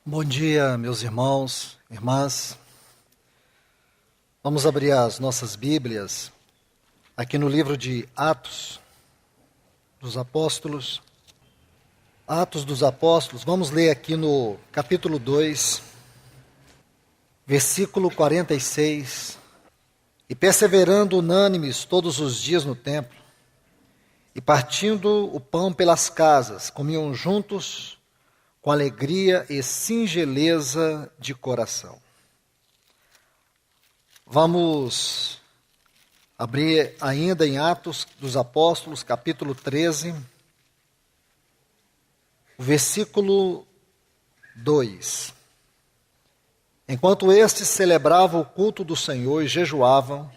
Bom dia, meus irmãos, irmãs. Vamos abrir as nossas Bíblias aqui no livro de Atos dos Apóstolos. Atos dos Apóstolos, vamos ler aqui no capítulo 2, versículo 46. E perseverando unânimes todos os dias no templo, e partindo o pão pelas casas, comiam juntos com alegria e singeleza de coração. Vamos abrir ainda em Atos dos Apóstolos, capítulo 13, versículo 2. Enquanto estes celebravam o culto do Senhor e jejuavam,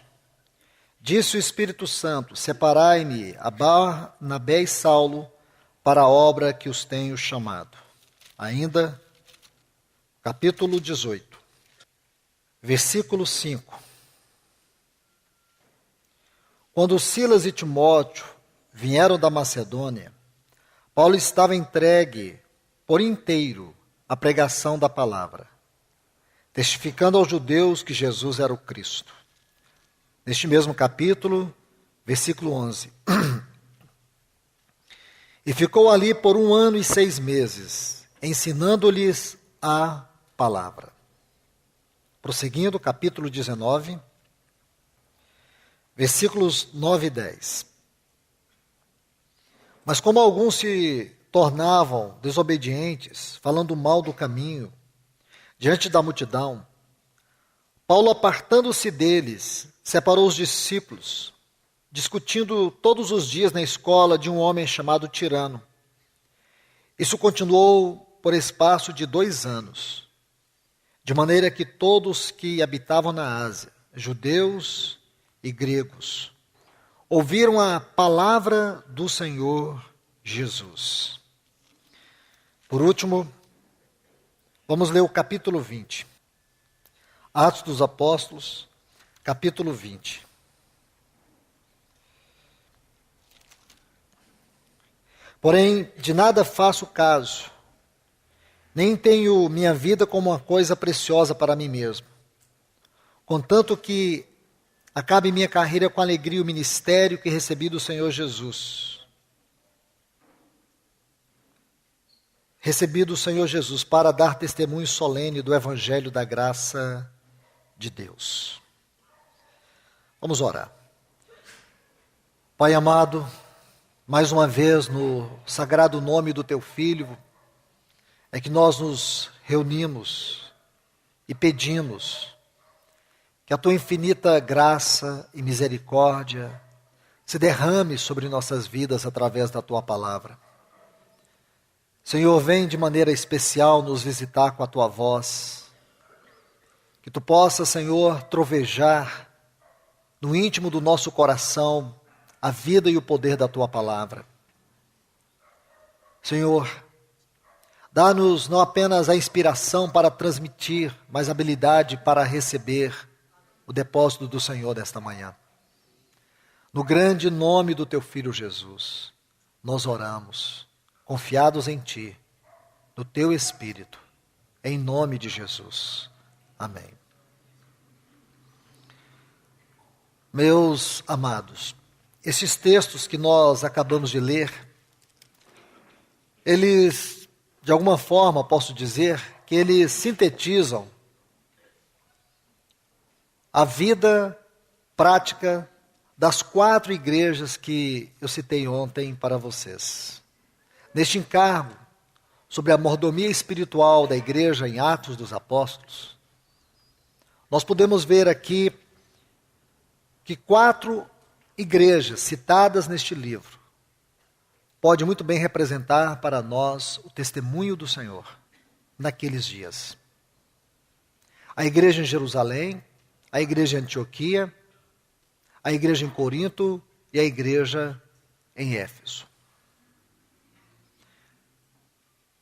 disse o Espírito Santo: Separai-me a Barnabé e Saulo para a obra que os tenho chamado. Ainda, capítulo 18, versículo 5. Quando Silas e Timóteo vieram da Macedônia, Paulo estava entregue por inteiro à pregação da palavra, testificando aos judeus que Jesus era o Cristo. Neste mesmo capítulo, versículo 11. E ficou ali por 1 ano e 6 meses, ensinando-lhes a palavra. Prosseguindo, capítulo 19, versículos 9 e 10. Mas como alguns se tornavam desobedientes, falando mal do caminho, diante da multidão, Paulo, apartando-se deles, separou os discípulos, discutindo todos os dias na escola de um homem chamado Tirano. Isso continuou por espaço de 2 anos, de maneira que todos que habitavam na Ásia, judeus e gregos, ouviram a palavra do Senhor Jesus. Por último, vamos ler o capítulo 20. Atos dos Apóstolos, capítulo 20. Porém, de nada faço caso, nem tenho minha vida como uma coisa preciosa para mim mesmo, contanto que acabe minha carreira com alegria o ministério que recebi do Senhor Jesus. Recebi do Senhor Jesus para dar testemunho solene do Evangelho da graça de Deus. Vamos orar. Pai amado, mais uma vez, no sagrado nome do Teu Filho, é que nós nos reunimos e pedimos que a Tua infinita graça e misericórdia se derrame sobre nossas vidas através da Tua palavra. Senhor, vem de maneira especial nos visitar com a Tua voz, que Tu possa, Senhor, trovejar no íntimo do nosso coração a vida e o poder da Tua palavra. Senhor, dá-nos não apenas a inspiração para transmitir, mas a habilidade para receber o depósito do Senhor desta manhã. No grande nome do Teu Filho Jesus, nós oramos, confiados em Ti, no Teu Espírito, em nome de Jesus. Amém. Meus amados, esses textos que nós acabamos de ler, eles, de alguma forma, posso dizer, que eles sintetizam a vida prática das 4 igrejas que eu citei ontem para vocês. Neste encargo, sobre a mordomia espiritual da igreja em Atos dos Apóstolos, nós podemos ver aqui que 4 igrejas citadas neste livro pode muito bem representar para nós o testemunho do Senhor naqueles dias. A igreja em Jerusalém, a igreja em Antioquia, a igreja em Corinto e a igreja em Éfeso.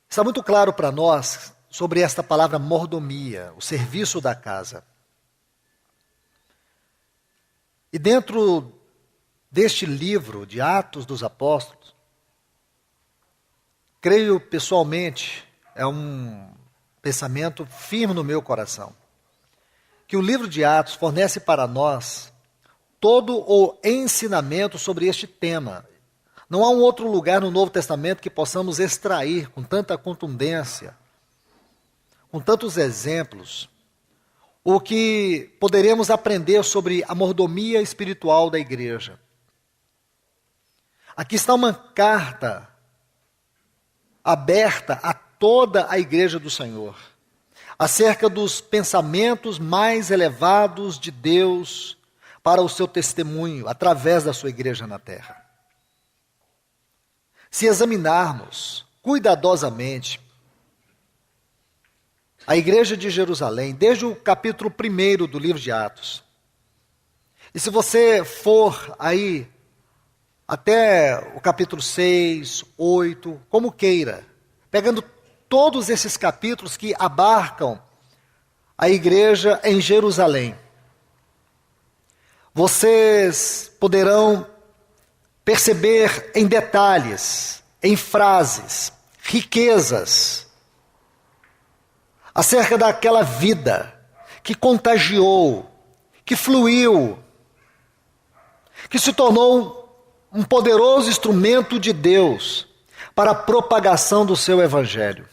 Está muito claro para nós sobre esta palavra mordomia, o serviço da casa. E dentro deste livro de Atos dos Apóstolos, creio pessoalmente, é um pensamento firme no meu coração, que o livro de Atos fornece para nós todo o ensinamento sobre este tema. Não há um outro lugar no Novo Testamento que possamos extrair com tanta contundência, com tantos exemplos, o que poderemos aprender sobre a mordomia espiritual da igreja. Aqui está uma carta aberta a toda a igreja do Senhor, acerca dos pensamentos mais elevados de Deus para o seu testemunho, através da sua igreja na terra. Se examinarmos cuidadosamente a igreja de Jerusalém, desde o capítulo 1 do livro de Atos, e se você for aí até o capítulo 6, 8, como queira, pegando todos esses capítulos que abarcam a igreja em Jerusalém, vocês poderão perceber em detalhes, em frases, riquezas, acerca daquela vida que contagiou, que fluiu, que se tornou um poderoso instrumento de Deus para a propagação do seu evangelho.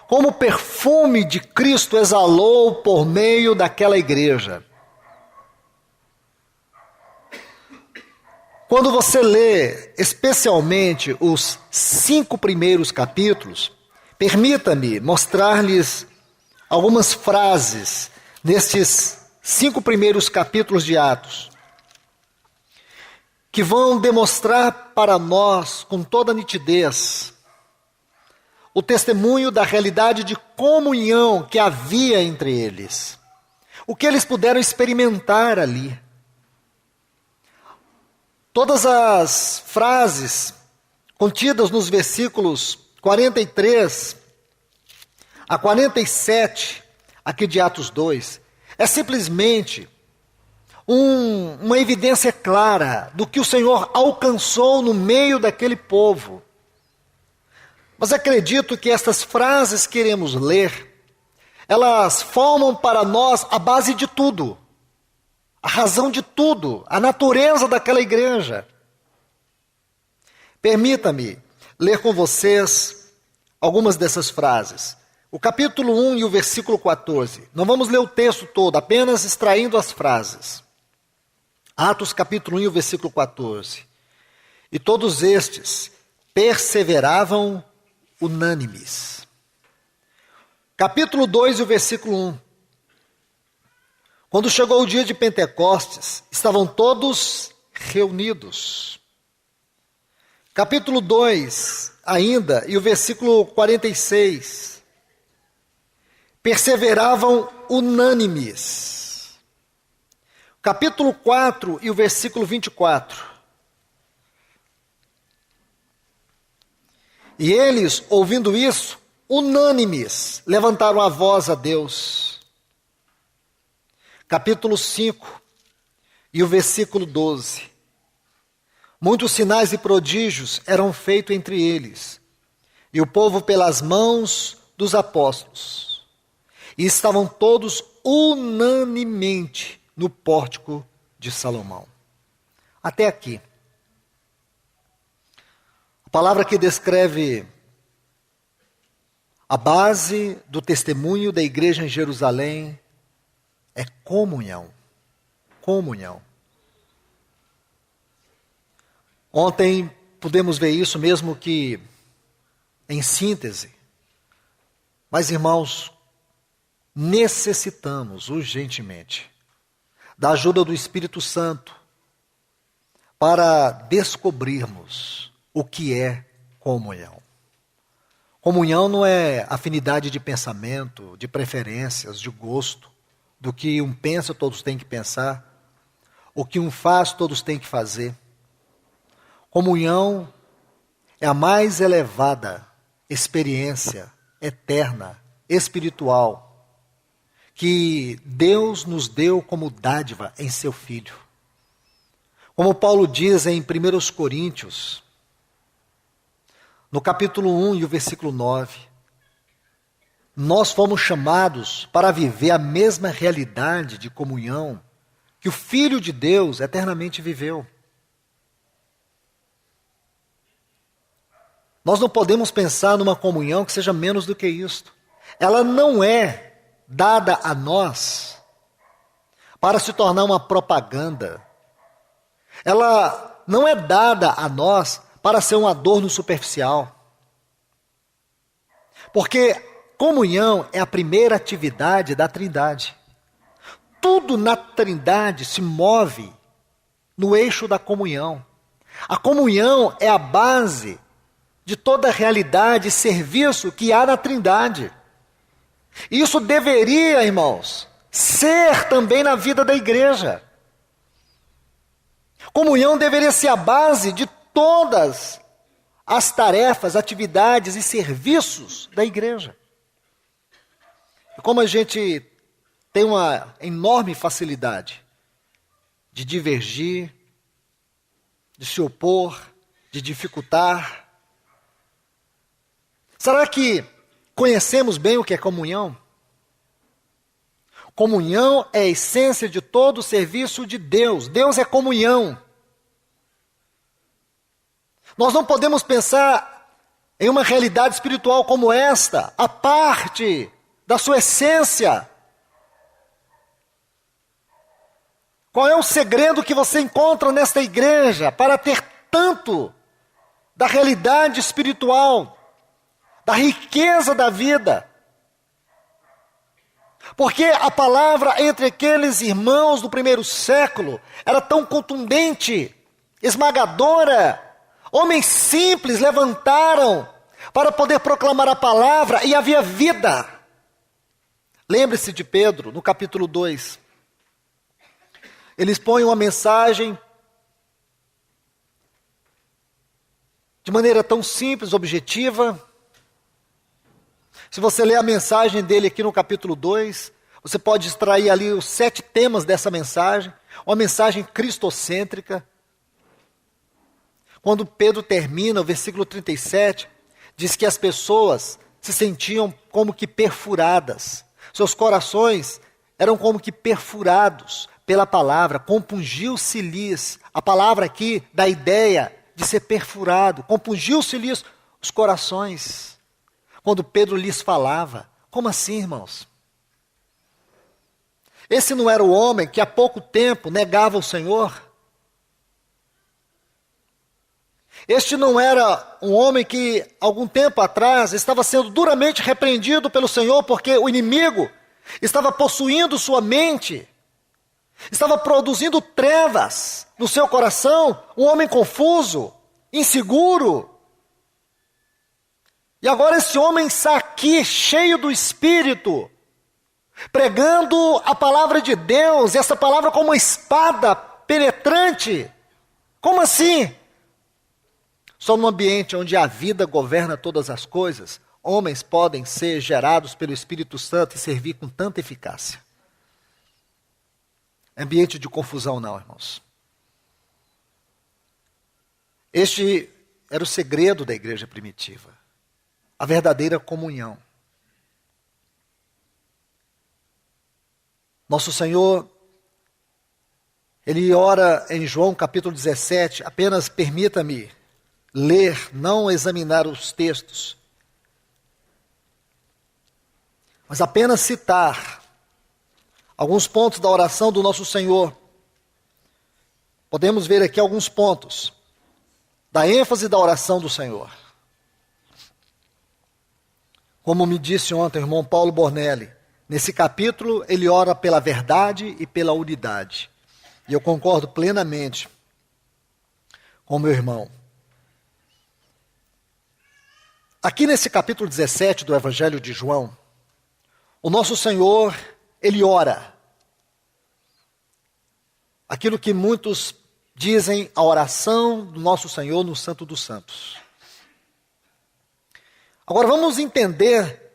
Como o perfume de Cristo exalou por meio daquela igreja. Quando você lê, especialmente os 5 primeiros capítulos, permita-me mostrar-lhes algumas frases nestes 5 primeiros capítulos de Atos, que vão demonstrar para nós, com toda nitidez, o testemunho da realidade de comunhão que havia entre eles, o que eles puderam experimentar ali. Todas as frases contidas nos versículos 43 a 47, aqui de Atos 2, é simplesmente uma evidência clara do que o Senhor alcançou no meio daquele povo. Mas acredito que estas frases que iremos ler, elas formam para nós a base de tudo, a razão de tudo, a natureza daquela igreja. Permita-me ler com vocês algumas dessas frases. O capítulo 1 e o versículo 14. Não vamos ler o texto todo, apenas extraindo as frases. Atos capítulo 1 e o versículo 14. E todos estes perseveravam unânimes. Capítulo 2 e o versículo 1. Quando chegou o dia de Pentecostes, estavam todos reunidos. Capítulo 2, ainda, e o versículo 46. Perseveravam unânimes. Capítulo 4 e o versículo 24. E eles, ouvindo isso, unânimes, levantaram a voz a Deus. Capítulo 5 e o versículo 12. Muitos sinais e prodígios eram feitos entre eles, e o povo pelas mãos dos apóstolos. E estavam todos unanimemente no pórtico de Salomão. Até aqui. A palavra que descreve a base do testemunho da igreja em Jerusalém é comunhão. Comunhão. Ontem pudemos ver isso mesmo que em síntese. Mas, irmãos, necessitamos urgentemente da ajuda do Espírito Santo para descobrirmos o que é comunhão. Comunhão não é afinidade de pensamento, de preferências, de gosto. Do que um pensa, todos têm que pensar. O que um faz, todos têm que fazer. Comunhão é a mais elevada experiência eterna, espiritual, que Deus nos deu como dádiva em seu Filho. Como Paulo diz em 1 Coríntios, no capítulo 1 e o versículo 9, Nós fomos chamados para viver a mesma realidade de comunhão que o Filho de Deus eternamente viveu. Nós não podemos pensar numa comunhão que seja menos do que isto. Ela não é dada a nós para se tornar uma propaganda. Ela não é dada a nós para ser um adorno superficial. Porque comunhão é a primeira atividade da Trindade. Tudo na Trindade se move no eixo da comunhão. A comunhão é a base de toda a realidade e serviço que há na Trindade. Isso deveria, irmãos, ser também na vida da igreja. Comunhão deveria ser a base de todas as tarefas, atividades e serviços da igreja. E como a gente tem uma enorme facilidade de divergir, de se opor, de dificultar, será que conhecemos bem o que é comunhão? Comunhão é a essência de todo o serviço de Deus. Deus é comunhão. Nós não podemos pensar em uma realidade espiritual como esta, a parte da sua essência. Qual é o segredo que você encontra nesta igreja para ter tanto da realidade espiritual, da riqueza da vida? Porque a palavra entre aqueles irmãos do primeiro século era tão contundente, esmagadora. Homens simples levantaram para poder proclamar a palavra e havia vida. Lembre-se de Pedro, no capítulo 2. Ele expõe uma mensagem de maneira tão simples, objetiva. Se você ler a mensagem dele aqui no capítulo 2, você pode extrair ali os 7 temas dessa mensagem, uma mensagem cristocêntrica. Quando Pedro termina, o versículo 37, diz que as pessoas se sentiam como que perfuradas. Seus corações eram como que perfurados pela palavra, compungiu-se-lhes. A palavra aqui dá a ideia de ser perfurado, compungiu-se-lhes os corações. Quando Pedro lhes falava, como assim, irmãos? Esse não era o homem que há pouco tempo negava o Senhor? Este não era um homem que, algum tempo atrás, estava sendo duramente repreendido pelo Senhor porque o inimigo estava possuindo sua mente, estava produzindo trevas no seu coração, um homem confuso, inseguro. E agora esse homem está aqui, cheio do Espírito, pregando a palavra de Deus, e essa palavra como uma espada penetrante. Como assim? Só num ambiente onde a vida governa todas as coisas, homens podem ser gerados pelo Espírito Santo e servir com tanta eficácia. Ambiente de confusão não, irmãos. Este era o segredo da igreja primitiva. A verdadeira comunhão. Nosso Senhor, Ele ora em João capítulo 17, apenas permita-me ler, não examinar os textos, mas apenas citar alguns pontos da oração do nosso Senhor. Podemos ver aqui alguns pontos da ênfase da oração do Senhor. Como me disse ontem o irmão Paulo Bornelli, nesse capítulo ele ora pela verdade e pela unidade. E eu concordo plenamente com meu irmão. Aqui nesse capítulo 17 do Evangelho de João, o nosso Senhor, Ele ora. Aquilo que muitos dizem a oração do nosso Senhor no Santo dos Santos. Agora vamos entender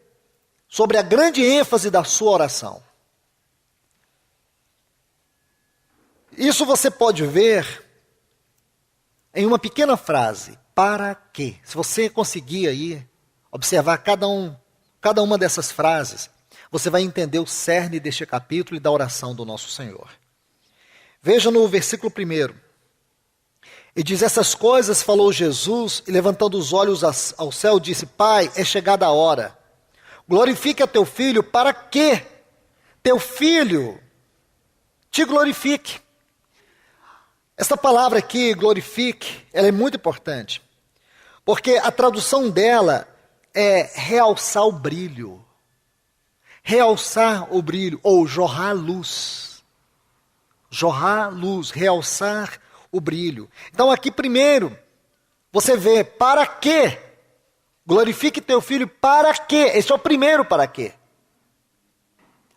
sobre a grande ênfase da sua oração. Isso você pode ver em uma pequena frase. Para quê? Se você conseguir aí observar cada um cada uma dessas frases, você vai entender o cerne deste capítulo e da oração do nosso Senhor. Veja no versículo 1. E diz: essas coisas falou Jesus, e levantando os olhos ao céu, disse: Pai, é chegada a hora. Glorifica teu filho, para que teu filho te glorifique. Essa palavra aqui, glorifique, ela é muito importante, porque a tradução dela é realçar o brilho. Realçar o brilho, ou jorrar luz. Jorrar luz, realçar o brilho. Então aqui primeiro, você vê, para quê? Glorifique teu filho, para quê? Esse é o primeiro para quê?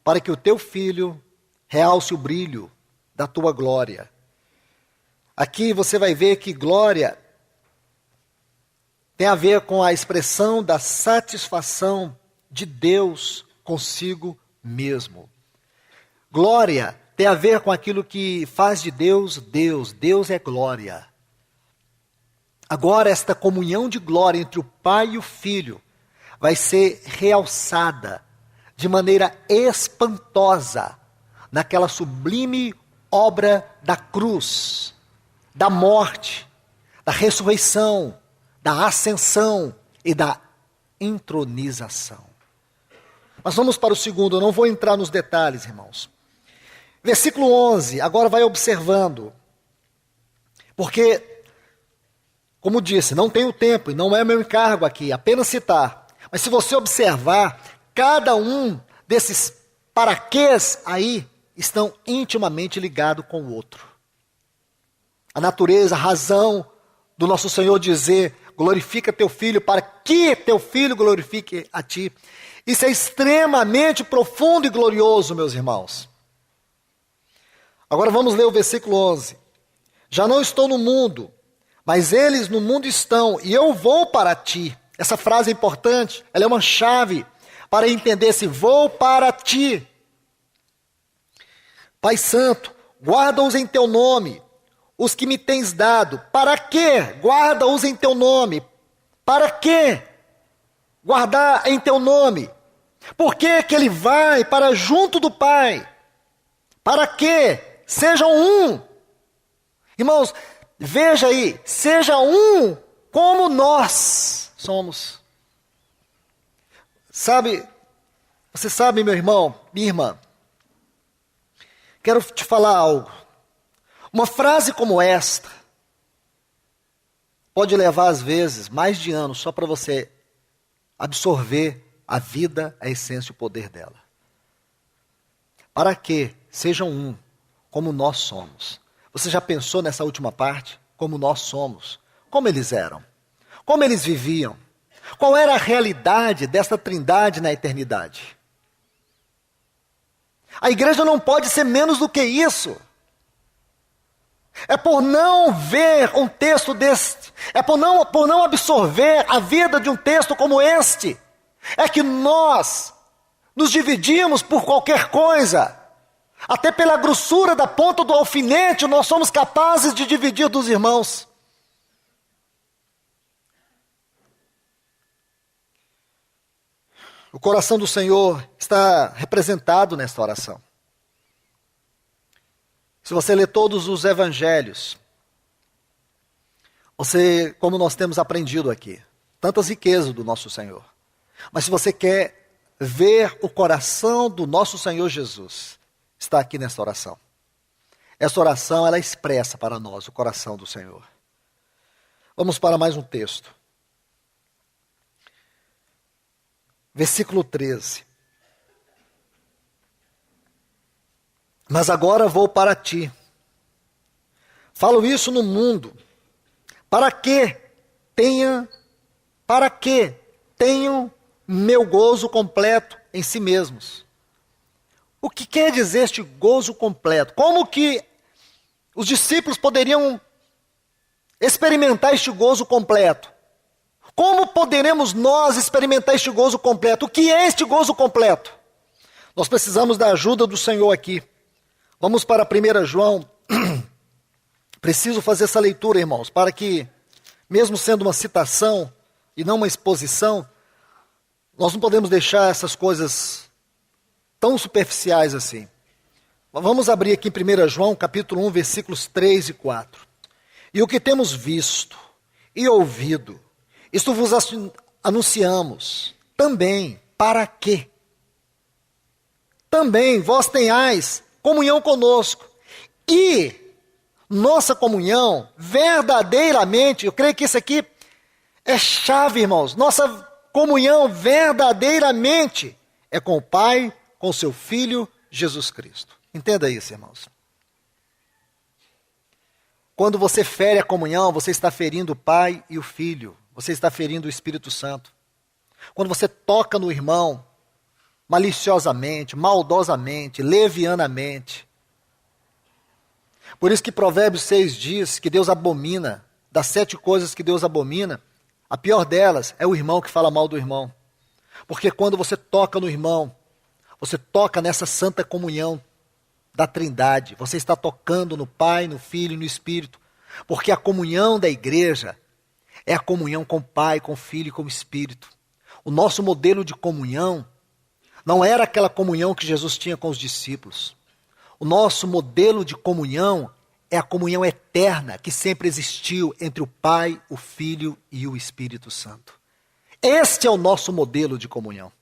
Para que o teu filho realce o brilho da tua glória. Aqui você vai ver que glória tem a ver com a expressão da satisfação de Deus consigo mesmo. Glória tem a ver com aquilo que faz de Deus, Deus. Deus é glória. Agora, esta comunhão de glória entre o Pai e o Filho vai ser realçada de maneira espantosa naquela sublime obra da cruz, da morte, da ressurreição, da ascensão e da entronização. Mas vamos para o segundo, eu não vou entrar nos detalhes, irmãos. Versículo 11, agora vai observando, porque, como disse, não tenho tempo e não é meu encargo aqui, apenas citar. Mas se você observar, cada um desses paraquês aí estão intimamente ligados com o outro. A natureza, a razão do nosso Senhor dizer: glorifica teu filho, para que teu filho glorifique a ti. Isso é extremamente profundo e glorioso, meus irmãos. Agora vamos ler o versículo 11. Já não estou no mundo, mas eles no mundo estão, e eu vou para ti. Essa frase é importante, ela é uma chave para entender esse vou para ti. Pai Santo, guarda-os em teu nome, os que me tens dado. Para quê? Guarda-os em teu nome. Para quê? Guardar em teu nome. Por que que ele vai para junto do Pai? Para quê? Sejam um. Irmãos, veja aí, seja um como nós somos. Sabe, você sabe, meu irmão, minha irmã, quero te falar algo. Uma frase como esta pode levar, às vezes, mais de anos só para você absorver a vida, a essência e o poder dela. Para que sejam um, como nós somos. Você já pensou nessa última parte? Como nós somos? Como eles eram? Como eles viviam? Qual era a realidade desta trindade na eternidade? A igreja não pode ser menos do que isso. É por não ver um texto deste, é por não absorver a vida de um texto como este, é que nós nos dividimos por qualquer coisa. Até pela grossura da ponta do alfinete, nós somos capazes de dividir dos irmãos. O coração do Senhor está representado nesta oração. Se você ler todos os evangelhos, você, como nós temos aprendido aqui, tantas riquezas do nosso Senhor. Mas se você quer ver o coração do nosso Senhor Jesus, está aqui nesta oração. Essa oração, ela expressa para nós o coração do Senhor. Vamos para mais um texto. Versículo 13. Mas agora vou para ti. Falo isso no mundo, para que tenham meu gozo completo em si mesmos. O que quer dizer este gozo completo? Como que os discípulos poderiam experimentar este gozo completo? Como poderemos nós experimentar este gozo completo? O que é este gozo completo? Nós precisamos da ajuda do Senhor aqui. Vamos para 1 João. Preciso fazer essa leitura, irmãos, para que, mesmo sendo uma citação e não uma exposição, Nós não podemos deixar essas coisas tão superficiais assim. Vamos abrir aqui em 1 João, capítulo 1, versículos 3 e 4. E o que temos visto e ouvido, isto vos anunciamos, também, para quê? Também vós tenhais comunhão conosco. E nossa comunhão, verdadeiramente, eu creio que isso aqui é chave, irmãos. Nossa comunhão verdadeiramente é com o Pai, com o seu Filho, Jesus Cristo. Entenda isso, irmãos. Quando você fere a comunhão, você está ferindo o Pai e o Filho. Você está ferindo o Espírito Santo. Quando você toca no irmão, maliciosamente, maldosamente, levianamente. Por isso que Provérbios 6 diz que Deus abomina, das 7 coisas que Deus abomina, a pior delas é o irmão que fala mal do irmão. Porque quando você toca no irmão, você toca nessa santa comunhão da Trindade. Você está tocando no Pai, no Filho e no Espírito. Porque a comunhão da igreja é a comunhão com o Pai, com o Filho e com o Espírito. O nosso modelo de comunhão não era aquela comunhão que Jesus tinha com os discípulos. O nosso modelo de comunhão é a comunhão eterna que sempre existiu entre o Pai, o Filho e o Espírito Santo. Este é o nosso modelo de comunhão.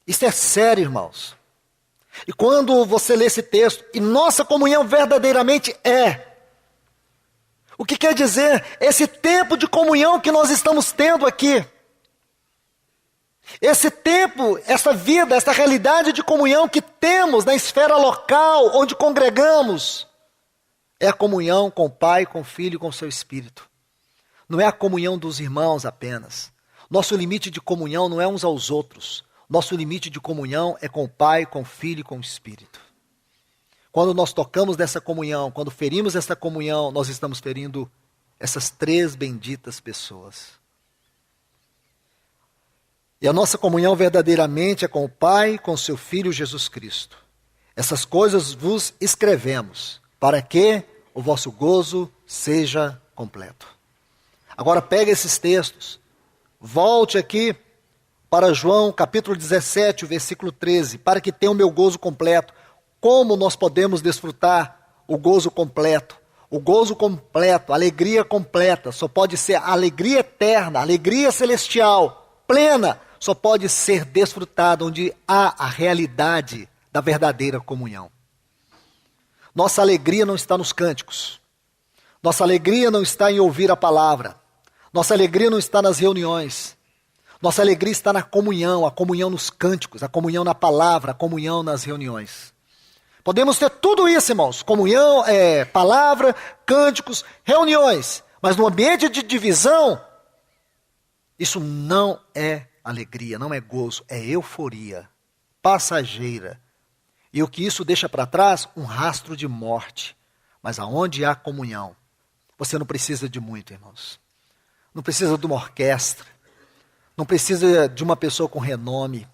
Isso é sério, irmãos. E quando você lê esse texto, e nossa comunhão verdadeiramente é. O que quer dizer? Esse tempo de comunhão que nós estamos tendo aqui. Esse tempo, essa vida, essa realidade de comunhão que temos na esfera local, onde congregamos, é a comunhão com o Pai, com o Filho e com o seu Espírito. Não é a comunhão dos irmãos apenas. Nosso limite de comunhão não é uns aos outros. Nosso limite de comunhão é com o Pai, com o Filho e com o Espírito. Quando nós tocamos dessa comunhão, quando ferimos essa comunhão, nós estamos ferindo essas 3 benditas pessoas. E a nossa comunhão verdadeiramente é com o Pai, com o seu Filho Jesus Cristo. Essas coisas vos escrevemos, para que o vosso gozo seja completo. Agora pega esses textos, volte aqui para João capítulo 17, versículo 13, para que tenha o meu gozo completo. Como nós podemos desfrutar o gozo completo? O gozo completo, a alegria completa, só pode ser a alegria eterna, a alegria celestial, plena, só pode ser desfrutada onde há a realidade da verdadeira comunhão. Nossa alegria não está nos cânticos. Nossa alegria não está em ouvir a palavra. Nossa alegria não está nas reuniões. Nossa alegria está na comunhão, a comunhão nos cânticos, a comunhão na palavra, a comunhão nas reuniões. Podemos ter tudo isso, irmãos. Comunhão, palavra, cânticos, reuniões. Mas no ambiente de divisão, isso não é alegria, não é gozo, é euforia passageira. E o que isso deixa para trás? Um rastro de morte. Mas aonde há comunhão, você não precisa de muito, irmãos. Não precisa de uma orquestra. Não precisa de uma pessoa com renome.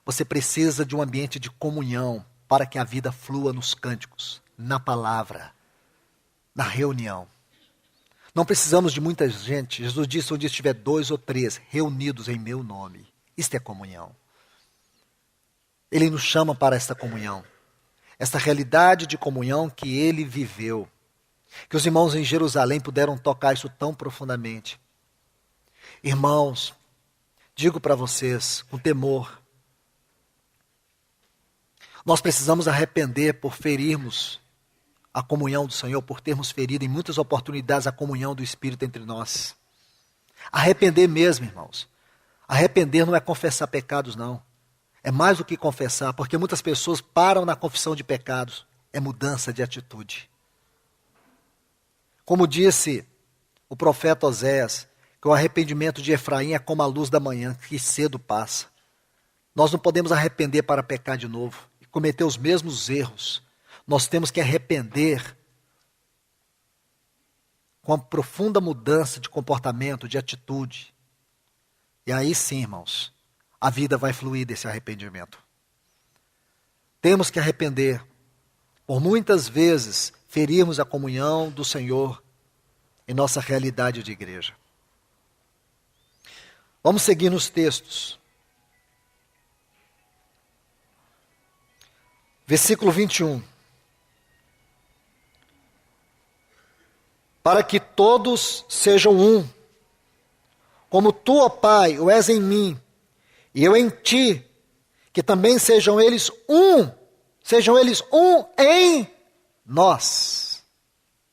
Você precisa de um ambiente de comunhão para que a vida flua nos cânticos, na palavra, na reunião. Não precisamos de muita gente. Jesus disse, onde estiver 2 ou 3 reunidos em meu nome. Isto é comunhão. Ele nos chama para esta comunhão. Esta realidade de comunhão que ele viveu. Que os irmãos em Jerusalém puderam tocar isso tão profundamente. Irmãos, digo para vocês, com temor, nós precisamos arrepender por ferirmos a comunhão do Senhor, por termos ferido em muitas oportunidades a comunhão do Espírito entre nós. Arrepender mesmo, irmãos. Arrepender não é confessar pecados, não. É mais do que confessar, porque muitas pessoas param na confissão de pecados. É mudança de atitude. Como disse o profeta Oséias, que o arrependimento de Efraim é como a luz da manhã, que cedo passa. Nós não podemos arrepender para pecar de novo e cometer os mesmos erros. Nós temos que arrepender com uma profunda mudança de comportamento, de atitude. E aí sim, irmãos, a vida vai fluir desse arrependimento. Temos que arrepender. Por muitas vezes, ferirmos a comunhão do Senhor em nossa realidade de igreja. Vamos seguir nos textos. Versículo 21. Para que todos sejam um, como tu, ó Pai, o és em mim, e eu em ti, que também sejam eles um em nós.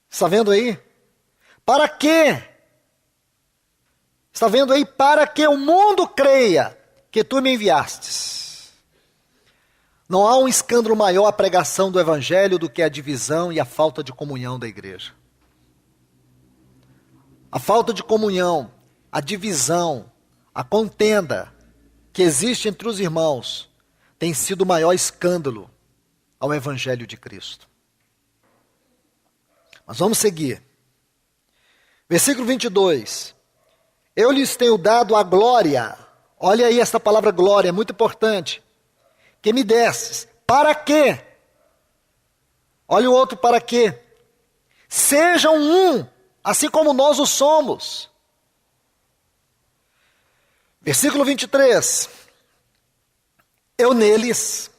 Está vendo aí? Para quê? Está vendo aí? Para que o mundo creia que tu me enviastes. Não há um escândalo maior à pregação do evangelho do que a divisão e a falta de comunhão da igreja. A falta de comunhão, a divisão, a contenda que existe entre os irmãos tem sido o maior escândalo ao evangelho de Cristo. Mas vamos seguir. Versículo 22. Eu lhes tenho dado a glória. Olha aí essa palavra glória, é muito importante. Que me destes. Para quê? Olha o outro para quê? Sejam um, assim como nós o somos. Versículo 23. Eu neles,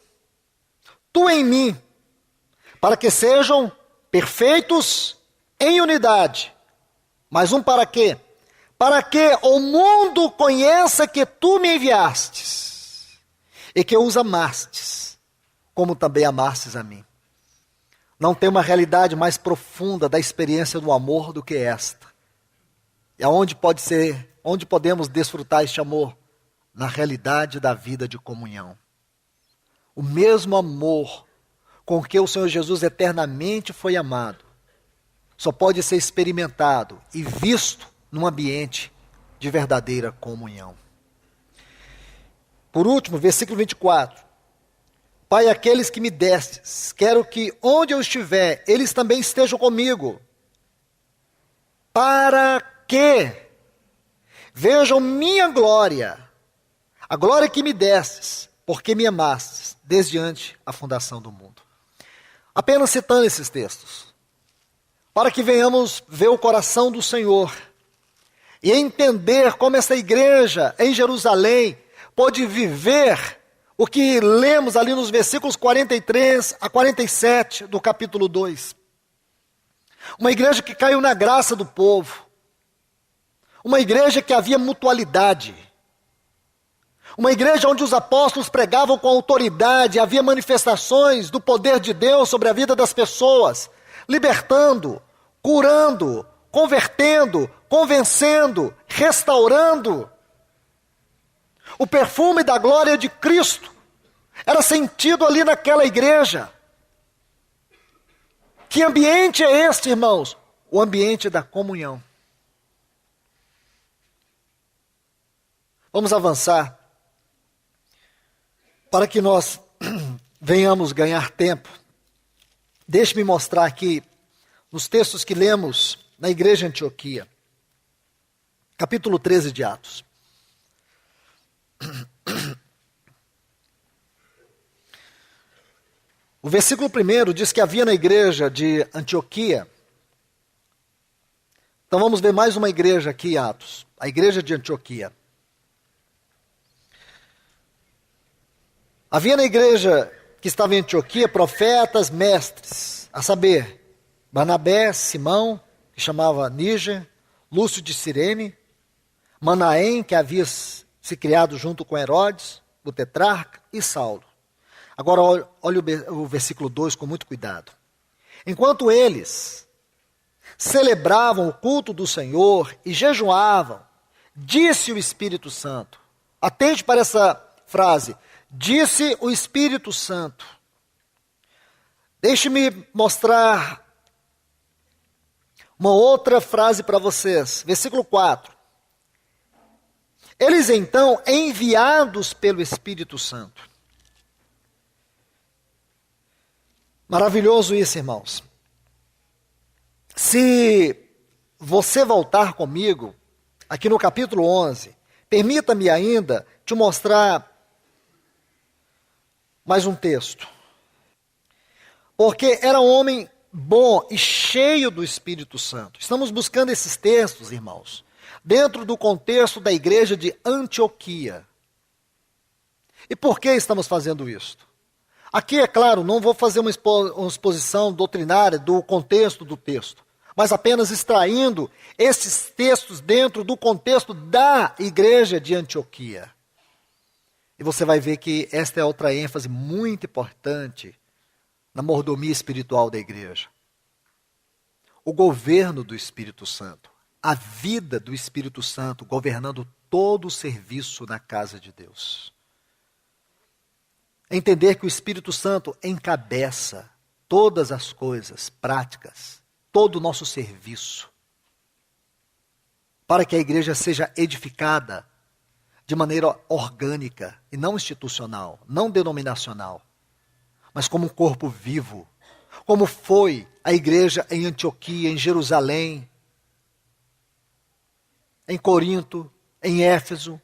tu em mim, para que sejam perfeitos em unidade. Mas um para quê? Para que o mundo conheça que tu me enviastes e que os amastes, como também amastes a mim. Não tem uma realidade mais profunda da experiência do amor do que esta. E aonde onde podemos desfrutar este amor? Na realidade da vida de comunhão. O mesmo amor com que o Senhor Jesus eternamente foi amado, só pode ser experimentado e visto num ambiente de verdadeira comunhão. Por último, versículo 24. Pai, aqueles que me destes, quero que onde eu estiver, eles também estejam comigo, para que vejam minha glória, a glória que me destes, porque me amastes desde antes a fundação do mundo. Apenas citando esses textos, para que venhamos ver o coração do Senhor e entender como essa igreja em Jerusalém pode viver o que lemos ali nos versículos 43 a 47 do capítulo 2. Uma igreja que caiu na graça do povo. Uma igreja que havia mutualidade. Uma igreja onde os apóstolos pregavam com autoridade, havia manifestações do poder de Deus sobre a vida das pessoas, libertando, curando, convertendo, convencendo, restaurando. O perfume da glória de Cristo era sentido ali naquela igreja. Que ambiente é este, irmãos? O ambiente da comunhão. Vamos avançar para que nós venhamos ganhar tempo. Deixe-me mostrar aqui nos textos que lemos na igreja de Antioquia. Capítulo 13 de Atos. O versículo 1 diz que havia na igreja de Antioquia. Então vamos ver mais uma igreja aqui em Atos. A igreja de Antioquia. Havia na igreja que estava em Antioquia profetas, mestres, a saber, Barnabé, Simão, que chamava Níger, Lúcio de Cirene, Manaém, que havia se criado junto com Herodes, o tetrarca, e Saulo. Agora olha o versículo 2 com muito cuidado. Enquanto eles celebravam o culto do Senhor e jejuavam, disse o Espírito Santo. Atente para essa frase. Disse o Espírito Santo. Deixe-me mostrar uma outra frase para vocês. Versículo 4. Eles então, enviados pelo Espírito Santo. Maravilhoso isso, irmãos. Se você voltar comigo, aqui no capítulo 11, permita-me ainda te mostrar mais um texto. Porque era um homem bom e cheio do Espírito Santo. Estamos buscando esses textos, irmãos, dentro do contexto da igreja de Antioquia. E por que estamos fazendo isso? Aqui, é claro, não vou fazer uma exposição doutrinária do contexto do texto, mas apenas extraindo esses textos dentro do contexto da igreja de Antioquia. E você vai ver que esta é outra ênfase muito importante na mordomia espiritual da igreja. O governo do Espírito Santo, a vida do Espírito Santo governando todo o serviço na casa de Deus. Entender que o Espírito Santo encabeça todas as coisas práticas, todo o nosso serviço, para que a igreja seja edificada de maneira orgânica e não institucional, não denominacional, mas como um corpo vivo, como foi a igreja em Antioquia, em Jerusalém, em Corinto, em Éfeso,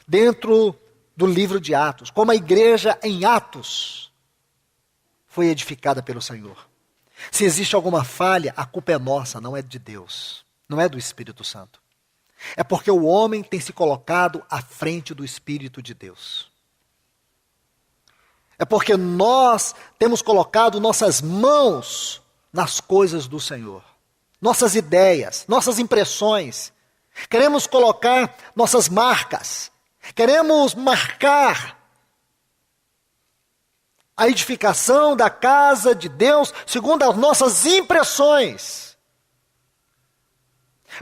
dentro do livro de Atos, como a igreja em Atos foi edificada pelo Senhor. Se existe alguma falha, a culpa é nossa, não é de Deus, não é do Espírito Santo. É porque o homem tem se colocado à frente do Espírito de Deus. É porque nós temos colocado nossas mãos nas coisas do Senhor. Nossas ideias, nossas impressões. Queremos colocar nossas marcas. Queremos marcar a edificação da casa de Deus segundo as nossas impressões.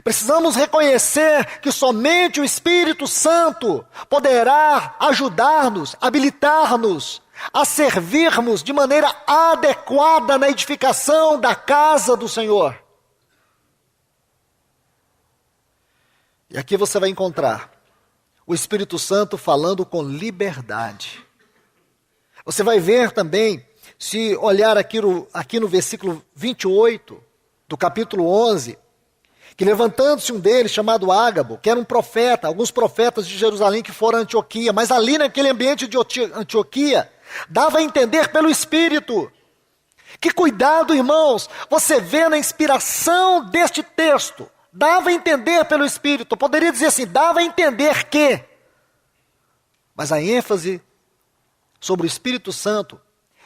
Precisamos reconhecer que somente o Espírito Santo poderá ajudar-nos, habilitar-nos a servirmos de maneira adequada na edificação da casa do Senhor. E aqui você vai encontrar o Espírito Santo falando com liberdade. Você vai ver também, se olhar aqui no versículo 28 do capítulo 11, que levantando-se um deles, chamado Ágabo, que era um profeta, alguns profetas de Jerusalém que foram a Antioquia, mas ali naquele ambiente de Antioquia, dava a entender pelo Espírito. Que cuidado, irmãos, você vê na inspiração deste texto, dava a entender pelo Espírito, poderia dizer assim, dava a entender que, mas a ênfase sobre o Espírito Santo,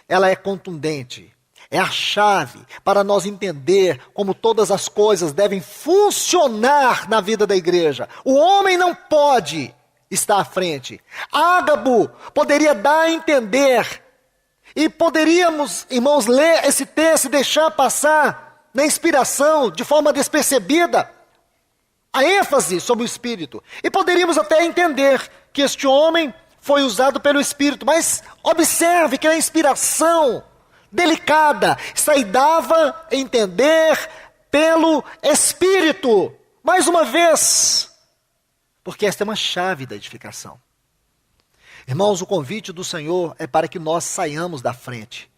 ela é contundente, é a chave para nós entender como todas as coisas devem funcionar na vida da igreja. O homem não pode estar à frente. Ágabo poderia dar a entender, e poderíamos, irmãos, ler esse texto e deixar passar na inspiração, de forma despercebida, a ênfase sobre o Espírito. E poderíamos até entender que este homem foi usado pelo Espírito, mas observe que a inspiração delicada, isso aí dava a entender pelo Espírito. Mais uma vez, porque esta é uma chave da edificação. Irmãos, o convite do Senhor é para que nós saiamos da frente,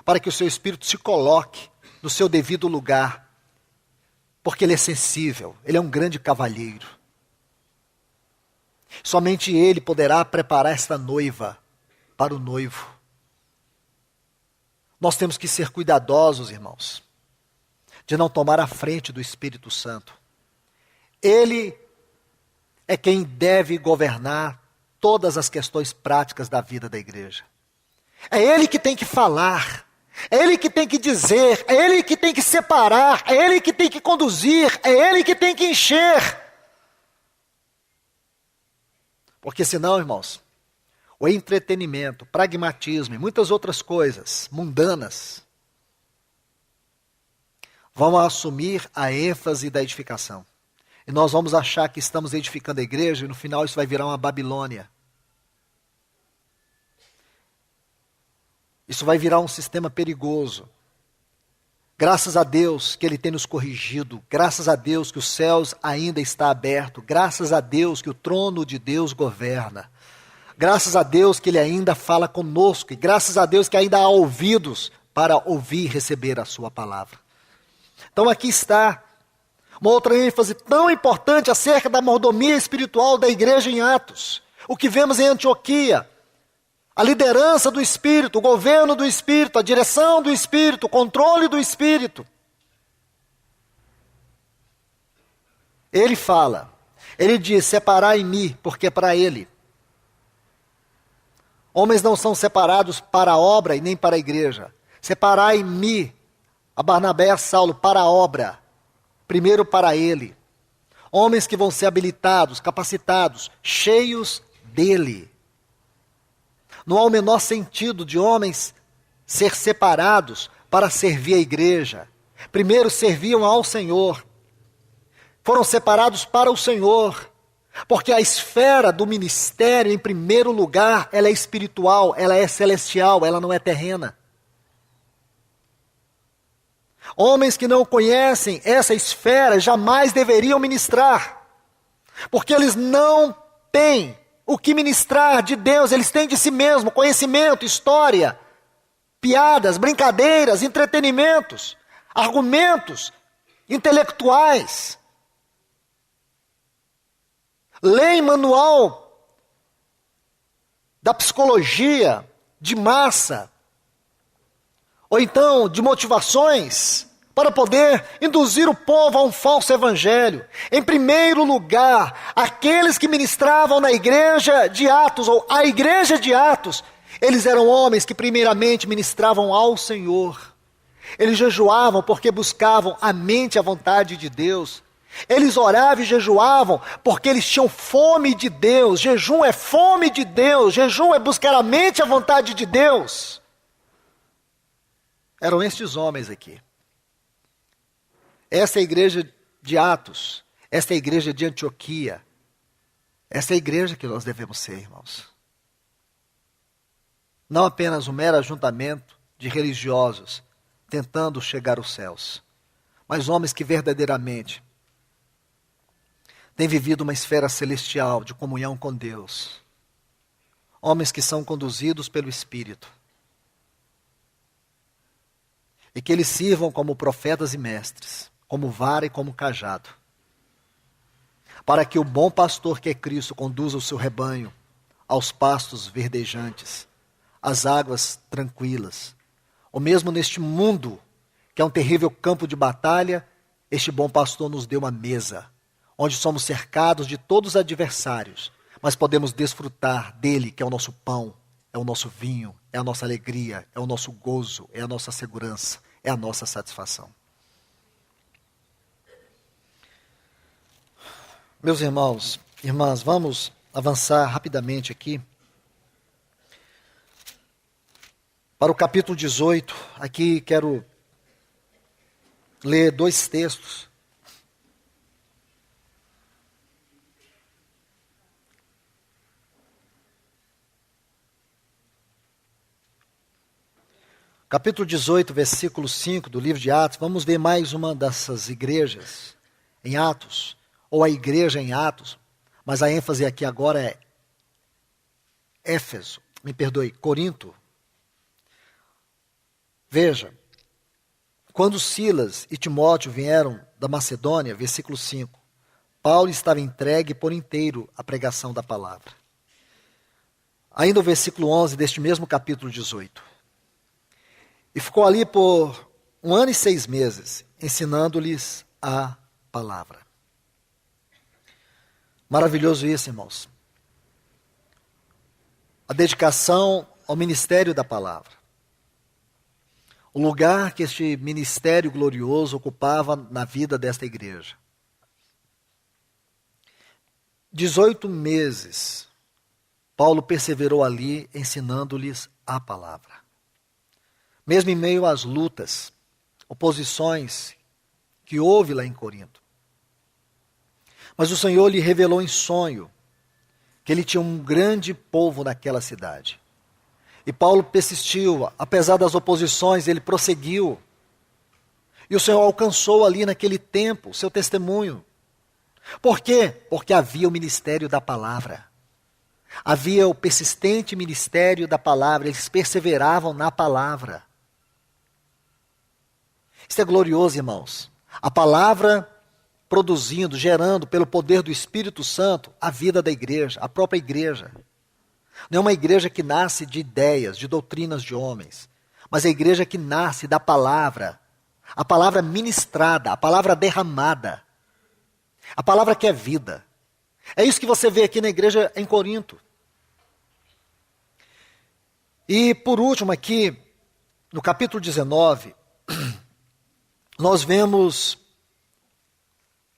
para que o seu Espírito se coloque no seu devido lugar, porque ele é sensível, ele é um grande cavalheiro. Somente ele poderá preparar esta noiva para o noivo. Nós temos que ser cuidadosos, irmãos, de não tomar a frente do Espírito Santo. Ele é quem deve governar todas as questões práticas da vida da igreja. É ele que tem que falar, é ele que tem que dizer, é ele que tem que separar, é ele que tem que conduzir, é ele que tem que encher. Porque senão, irmãos, o entretenimento, pragmatismo e muitas outras coisas mundanas vão assumir a ênfase da edificação. E nós vamos achar que estamos edificando a igreja e no final isso vai virar uma Babilônia. Isso vai virar um sistema perigoso. Graças a Deus que Ele tem nos corrigido, graças a Deus que os céus ainda está aberto, graças a Deus que o trono de Deus governa, graças a Deus que Ele ainda fala conosco, e graças a Deus que ainda há ouvidos para ouvir e receber a sua palavra. Então aqui está uma outra ênfase tão importante acerca da mordomia espiritual da igreja em Atos. O que vemos em Antioquia, a liderança do Espírito, o governo do Espírito, a direção do Espírito, o controle do Espírito. Ele fala Ele diz: separai-me, porque é para ele. Homens não são separados para a obra e nem para a igreja. Separai-me, a Barnabé e a Saulo, para a obra. Primeiro para ele. Homens que vão ser habilitados, capacitados, cheios dele. Não há o menor sentido de homens ser separados para servir a igreja. Primeiro serviam ao Senhor. Foram separados para o Senhor. Porque a esfera do ministério, em primeiro lugar, ela é espiritual, ela é celestial, ela não é terrena. Homens que não conhecem essa esfera jamais deveriam ministrar. Porque eles não têm o que ministrar de Deus, eles têm de si mesmo conhecimento, história, piadas, brincadeiras, entretenimentos, argumentos intelectuais. Leem manual da psicologia de massa, ou então de motivações, para poder induzir o povo a um falso evangelho. Em primeiro lugar, aqueles que ministravam na igreja de Atos, ou a igreja de Atos, eles eram homens que primeiramente ministravam ao Senhor. Eles jejuavam porque buscavam a mente e a vontade de Deus. Eles oravam e jejuavam porque eles tinham fome de Deus. Jejum é fome de Deus. Jejum é buscar a mente e a vontade de Deus. Eram estes homens aqui. Essa é a igreja de Atos. Essa é a igreja de Antioquia. Essa é a igreja que nós devemos ser, irmãos. Não apenas um mero ajuntamento de religiosos tentando chegar aos céus, mas homens que verdadeiramente têm vivido uma esfera celestial de comunhão com Deus. Homens que são conduzidos pelo Espírito. E que eles sirvam como profetas e mestres, como vara e como cajado, para que o bom pastor que é Cristo conduza o seu rebanho aos pastos verdejantes, às águas tranquilas. Ou mesmo neste mundo, que é um terrível campo de batalha, este bom pastor nos deu uma mesa, onde somos cercados de todos os adversários, mas podemos desfrutar dele, que é o nosso pão, é o nosso vinho, é a nossa alegria, é o nosso gozo, é a nossa segurança, é a nossa satisfação. Meus irmãos, irmãs, vamos avançar rapidamente aqui para o capítulo 18. Aqui quero ler 2 textos. Capítulo 18, versículo 5 do livro de Atos. Vamos ver mais uma dessas igrejas em Atos, ou a igreja em Atos, mas a ênfase aqui agora é Éfeso, Corinto. Veja, quando Silas e Timóteo vieram da Macedônia, versículo 5, Paulo estava entregue por inteiro à pregação da palavra. Ainda o versículo 11 deste mesmo capítulo 18. E ficou ali por 1 ano e 6 meses, ensinando-lhes a palavra. Maravilhoso isso, irmãos. A dedicação ao ministério da palavra. O lugar que este ministério glorioso ocupava na vida desta igreja. 18 meses, Paulo perseverou ali, ensinando-lhes a palavra. Mesmo em meio às lutas, oposições que houve lá em Corinto. Mas o Senhor lhe revelou em sonho que ele tinha um grande povo naquela cidade. E Paulo persistiu, apesar das oposições, ele prosseguiu. E o Senhor alcançou ali naquele tempo o seu testemunho. Por quê? Porque havia o ministério da palavra. Havia o persistente ministério da palavra, eles perseveravam na palavra. Isso é glorioso, irmãos. A palavra produzindo, gerando, pelo poder do Espírito Santo, a vida da igreja, a própria igreja. Não é uma igreja que nasce de ideias, de doutrinas de homens, mas é a igreja que nasce da palavra. A palavra ministrada, a palavra derramada. A palavra que é vida. É isso que você vê aqui na igreja em Corinto. E por último aqui, no capítulo 19, nós vemos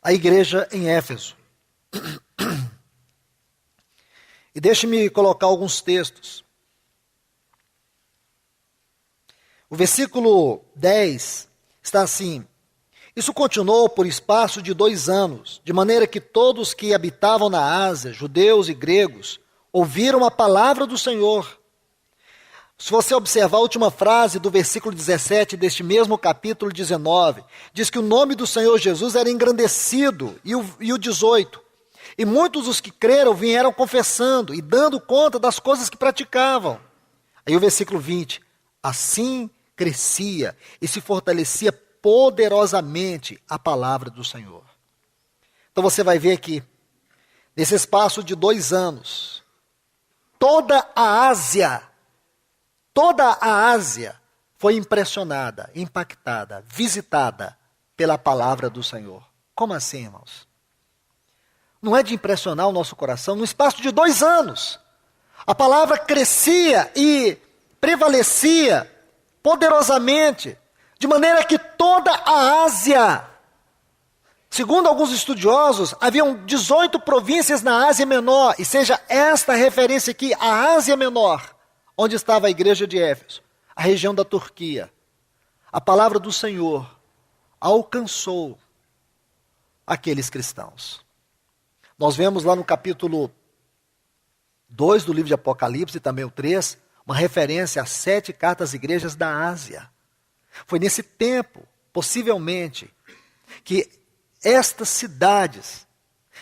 a igreja em Éfeso. E deixe-me colocar alguns textos. O versículo 10 está assim: isso continuou por espaço de 2 anos, de maneira que todos que habitavam na Ásia, judeus e gregos, ouviram a palavra do Senhor. Se você observar a última frase do versículo 17 deste mesmo capítulo 19, diz que o nome do Senhor Jesus era engrandecido, e o 18. E muitos dos que creram vieram confessando e dando conta das coisas que praticavam. Aí o versículo 20, assim crescia e se fortalecia poderosamente a palavra do Senhor. Então você vai ver aqui, nesse espaço de 2 anos, toda a Ásia foi impressionada, impactada, visitada pela palavra do Senhor. Como assim, irmãos? Não é de impressionar o nosso coração? No espaço de 2 anos, a palavra crescia e prevalecia poderosamente, de maneira que toda a Ásia, segundo alguns estudiosos, haviam 18 províncias na Ásia Menor, e seja esta referência aqui, a Ásia Menor, onde estava a igreja de Éfeso, a região da Turquia. A palavra do Senhor alcançou aqueles cristãos. Nós vemos lá no capítulo 2 do livro de Apocalipse, e também o 3, uma referência às 7 cartas às igrejas da Ásia. Foi nesse tempo, possivelmente, que estas cidades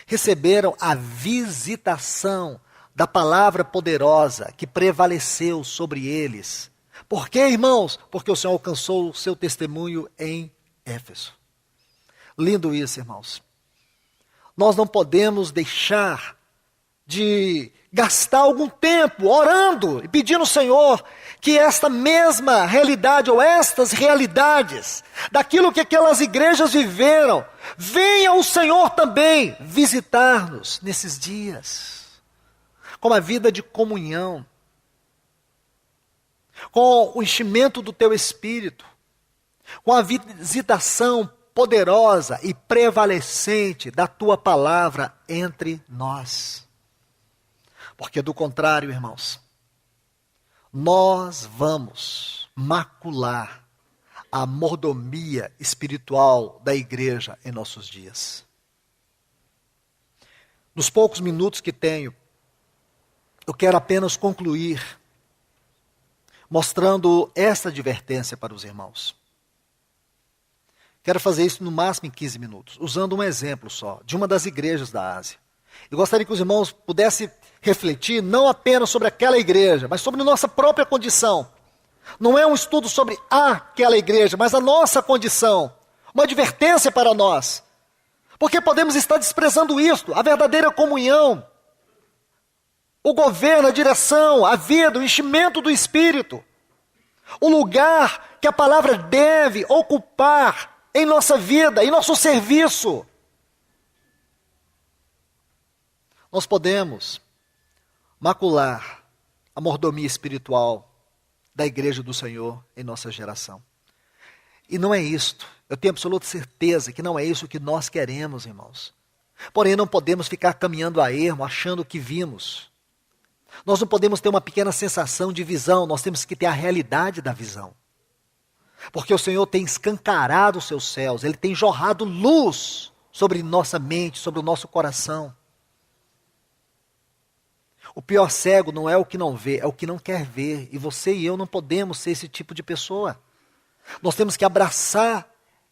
receberam a visitação da palavra poderosa que prevaleceu sobre eles. Por quê, irmãos? Porque o Senhor alcançou o seu testemunho em Éfeso. Lindo isso, irmãos. Nós não podemos deixar de gastar algum tempo orando e pedindo ao Senhor que esta mesma realidade ou estas realidades, daquilo que aquelas igrejas viveram, venha o Senhor também visitar-nos nesses dias, com a vida de comunhão, com o enchimento do teu espírito, com a visitação poderosa e prevalecente da tua palavra entre nós. Porque do contrário, irmãos, nós vamos macular a mordomia espiritual da igreja em nossos dias. Nos poucos minutos que tenho, eu quero apenas concluir mostrando esta advertência para os irmãos. Quero fazer isso no máximo em 15 minutos, usando um exemplo só, de uma das igrejas da Ásia. Eu gostaria que os irmãos pudessem refletir não apenas sobre aquela igreja, mas sobre nossa própria condição. Não é um estudo sobre aquela igreja, mas a nossa condição. Uma advertência para nós. Porque podemos estar desprezando isto, a verdadeira comunhão, o governo, a direção, a vida, o enchimento do Espírito. O lugar que a palavra deve ocupar em nossa vida, em nosso serviço. Nós podemos macular a mordomia espiritual da igreja do Senhor em nossa geração. E não é isto. Eu tenho absoluta certeza que não é isso que nós queremos, irmãos. Porém, não podemos ficar caminhando a ermo, achando que vimos. Nós não podemos ter uma pequena sensação de visão, nós temos que ter a realidade da visão. Porque o Senhor tem escancarado os seus céus, Ele tem jorrado luz sobre nossa mente, sobre o nosso coração. O pior cego não é o que não vê, é o que não quer ver. E você e eu não podemos ser esse tipo de pessoa. Nós temos que abraçar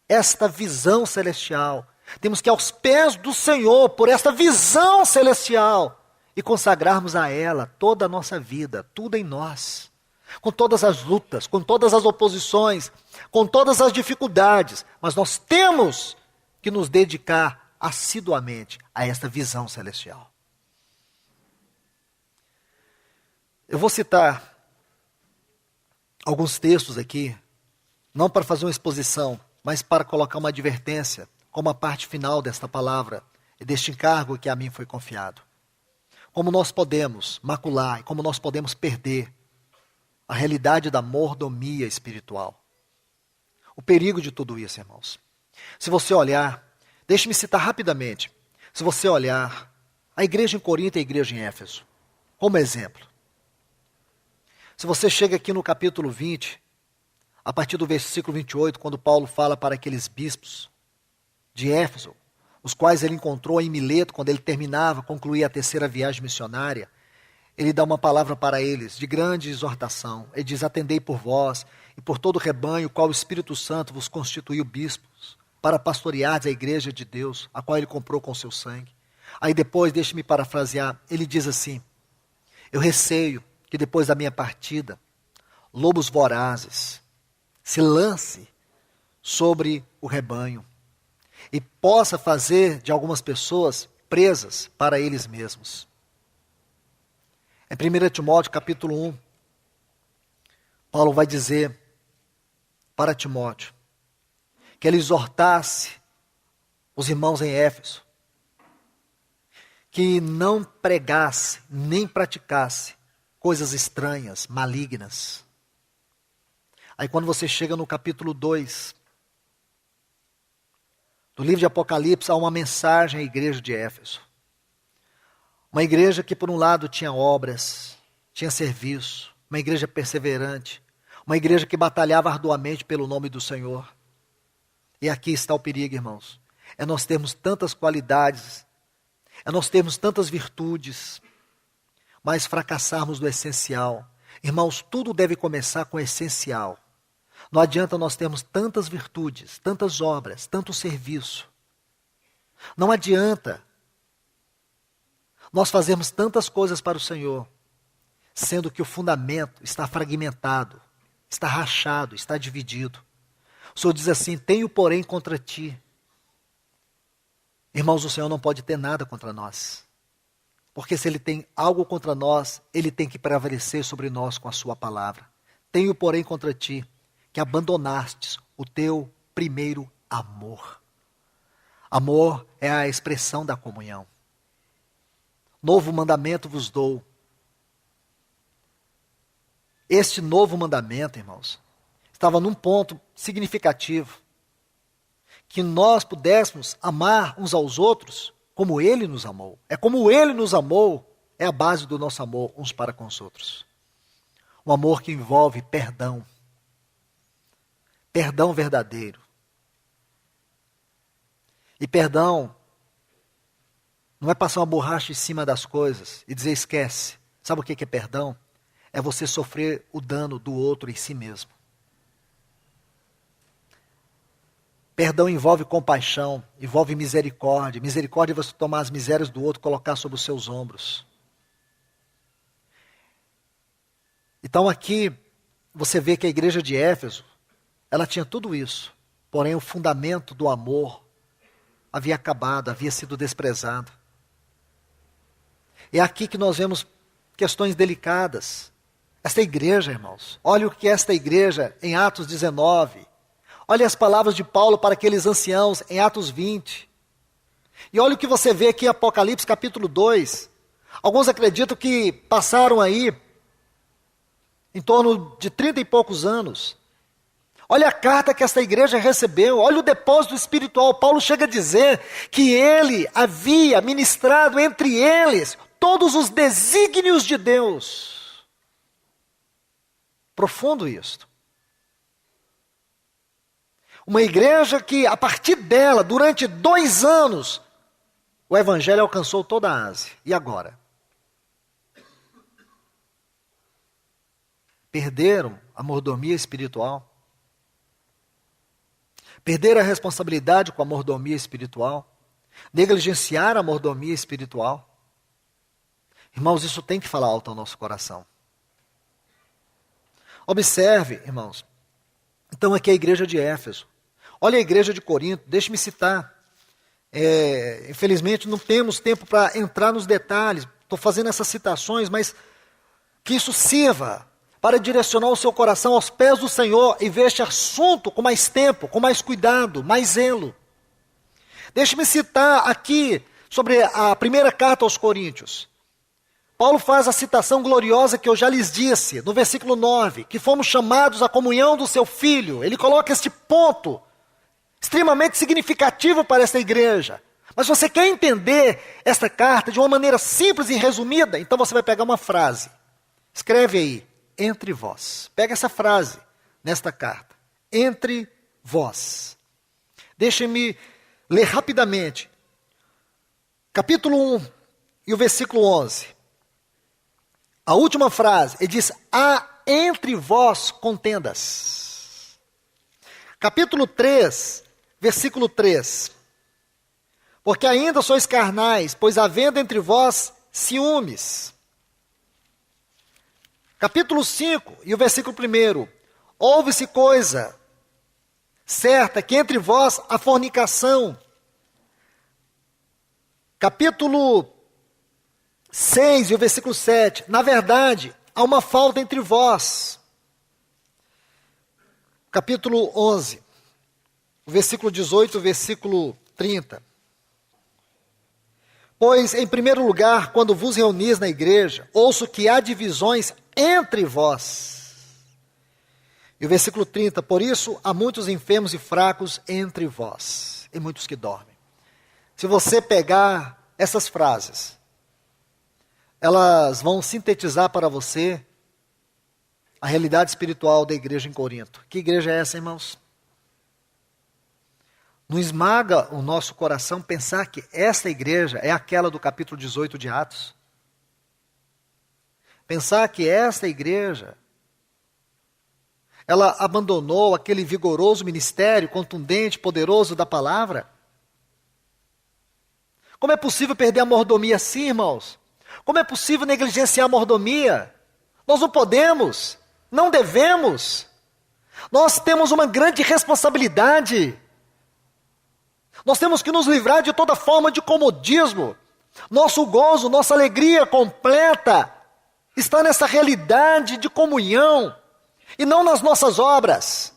esta visão celestial. Temos que ir aos pés do Senhor por esta visão celestial e consagrarmos a ela toda a nossa vida, tudo em nós. Com todas as lutas, com todas as oposições, com todas as dificuldades. Mas nós temos que nos dedicar assiduamente a esta visão celestial. Eu vou citar alguns textos aqui, não para fazer uma exposição, mas para colocar uma advertência, como a parte final desta palavra, e deste encargo que a mim foi confiado. Como nós podemos macular e como nós podemos perder a realidade da mordomia espiritual. O perigo de tudo isso, irmãos. Se você olhar, deixe-me citar rapidamente. Se você olhar a igreja em Corinto e a igreja em Éfeso, como exemplo. Se você chega aqui no capítulo 20, a partir do versículo 28, quando Paulo fala para aqueles bispos de Éfeso, os quais ele encontrou em Mileto, quando ele concluía a terceira viagem missionária, ele dá uma palavra para eles, de grande exortação. Ele diz: atendei por vós e por todo o rebanho, qual o Espírito Santo vos constituiu bispos, para pastoreares a igreja de Deus, a qual ele comprou com seu sangue. Aí depois, deixe-me parafrasear, ele diz assim: eu receio que depois da minha partida, lobos vorazes se lance sobre o rebanho e possa fazer de algumas pessoas presas para eles mesmos. Em 1 Timóteo capítulo 1, Paulo vai dizer para Timóteo que ele exortasse os irmãos em Éfeso que não pregasse nem praticasse coisas estranhas, malignas. Aí quando você chega no capítulo 2 do livro de Apocalipse, há uma mensagem à igreja de Éfeso. Uma igreja que por um lado tinha obras, tinha serviço, uma igreja perseverante, uma igreja que batalhava arduamente pelo nome do Senhor. E aqui está o perigo, irmãos. É nós termos tantas qualidades, é nós termos tantas virtudes, mas fracassarmos do essencial. Irmãos, tudo deve começar com o essencial. Não adianta nós termos tantas virtudes, tantas obras, tanto serviço. Não adianta nós fazermos tantas coisas para o Senhor, sendo que o fundamento está fragmentado, está rachado, está dividido. O Senhor diz assim: tenho porém contra ti. Irmãos, o Senhor não pode ter nada contra nós. Porque se Ele tem algo contra nós, Ele tem que prevalecer sobre nós com a sua palavra. Tenho porém contra ti que abandonastes o teu primeiro amor. Amor é a expressão da comunhão. Novo mandamento vos dou. Este novo mandamento, irmãos, estava num ponto significativo. Que nós pudéssemos amar uns aos outros como Ele nos amou. É como Ele nos amou, é a base do nosso amor uns para com os outros. Um amor que envolve perdão. Perdão verdadeiro. E perdão não é passar uma borracha em cima das coisas e dizer esquece. Sabe o que é perdão? É você sofrer o dano do outro em si mesmo. Perdão envolve compaixão, envolve misericórdia. Misericórdia é você tomar as misérias do outro e colocar sobre os seus ombros. Então aqui você vê que a igreja de Éfeso, ela tinha tudo isso. Porém o fundamento do amor havia acabado, havia sido desprezado. É aqui que nós vemos questões delicadas. Esta igreja, irmãos, olha o que é esta igreja em Atos 19. Olha as palavras de Paulo para aqueles anciãos em Atos 20. E olha o que você vê aqui em Apocalipse capítulo 2. Alguns acreditam que passaram aí em torno de 30 e poucos anos. Olha a carta que esta igreja recebeu. Olha o depósito espiritual. Paulo chega a dizer que ele havia ministrado entre eles todos os desígnios de Deus. Profundo isto. Uma igreja que, a partir dela, durante 2 anos, o evangelho alcançou toda a Ásia. E agora? Perderam a mordomia espiritual. Perderam a responsabilidade com a mordomia espiritual. Negligenciaram a mordomia espiritual. Irmãos, isso tem que falar alto ao nosso coração. Observe, irmãos. Então aqui é a igreja de Éfeso. Olha a igreja de Corinto, deixe-me citar. Infelizmente não temos tempo para entrar nos detalhes. Estou fazendo essas citações, mas que isso sirva para direcionar o seu coração aos pés do Senhor e ver este assunto com mais tempo, com mais cuidado, mais zelo. Deixe-me citar aqui sobre a primeira carta aos Coríntios, Paulo faz a citação gloriosa que eu já lhes disse, no versículo 9, que fomos chamados à comunhão do seu Filho. Ele coloca este ponto extremamente significativo para esta igreja. Mas você quer entender esta carta de uma maneira simples e resumida? Então você vai pegar uma frase. Escreve aí, entre vós. Pega essa frase nesta carta. Entre vós. Deixem-me ler rapidamente. Capítulo 1 e o versículo 11. A última frase, ele diz, há entre vós contendas. Capítulo 3, versículo 3. Porque ainda sois carnais, pois havendo entre vós ciúmes. Capítulo 5 e o versículo 1. Ouve-se coisa certa, que entre vós há fornicação. Capítulo 6 e o versículo 7. Na verdade, há uma falta entre vós. Capítulo 11, o versículo 18 e o versículo 30. Pois, em primeiro lugar, quando vos reunis na igreja, ouço que há divisões entre vós. E o versículo 30, por isso há muitos enfermos e fracos entre vós, e muitos que dormem. Se você pegar essas frases, elas vão sintetizar para você a realidade espiritual da igreja em Corinto. Que igreja é essa, irmãos? Não esmaga o nosso coração pensar que esta igreja é aquela do capítulo 18 de Atos? Pensar que esta igreja, ela abandonou aquele vigoroso ministério, contundente, poderoso da palavra? Como é possível perder a mordomia assim, irmãos? Como é possível negligenciar a mordomia? Nós não podemos, não devemos. Nós temos uma grande responsabilidade. Nós temos que nos livrar de toda forma de comodismo. Nosso gozo, nossa alegria completa está nessa realidade de comunhão e não nas nossas obras.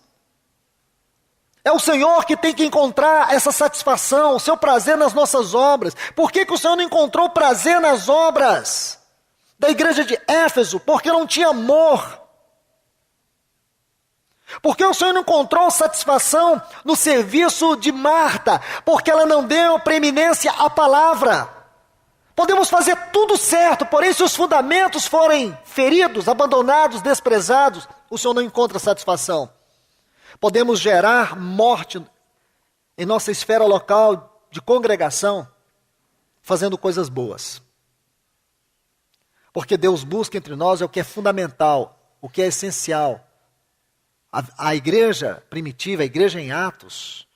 É o Senhor que tem que encontrar essa satisfação, o seu prazer nas nossas obras. Por que o Senhor não encontrou prazer nas obras da igreja de Éfeso? Porque não tinha amor. Porque o Senhor não encontrou satisfação no serviço de Marta? Porque ela não deu preeminência à palavra. Podemos fazer tudo certo, porém se os fundamentos forem feridos, abandonados, desprezados, o Senhor não encontra satisfação. Podemos gerar morte em nossa esfera local de congregação, fazendo coisas boas. Porque Deus busca entre nós é o que é fundamental, o que é essencial. A igreja primitiva, a igreja em Atos,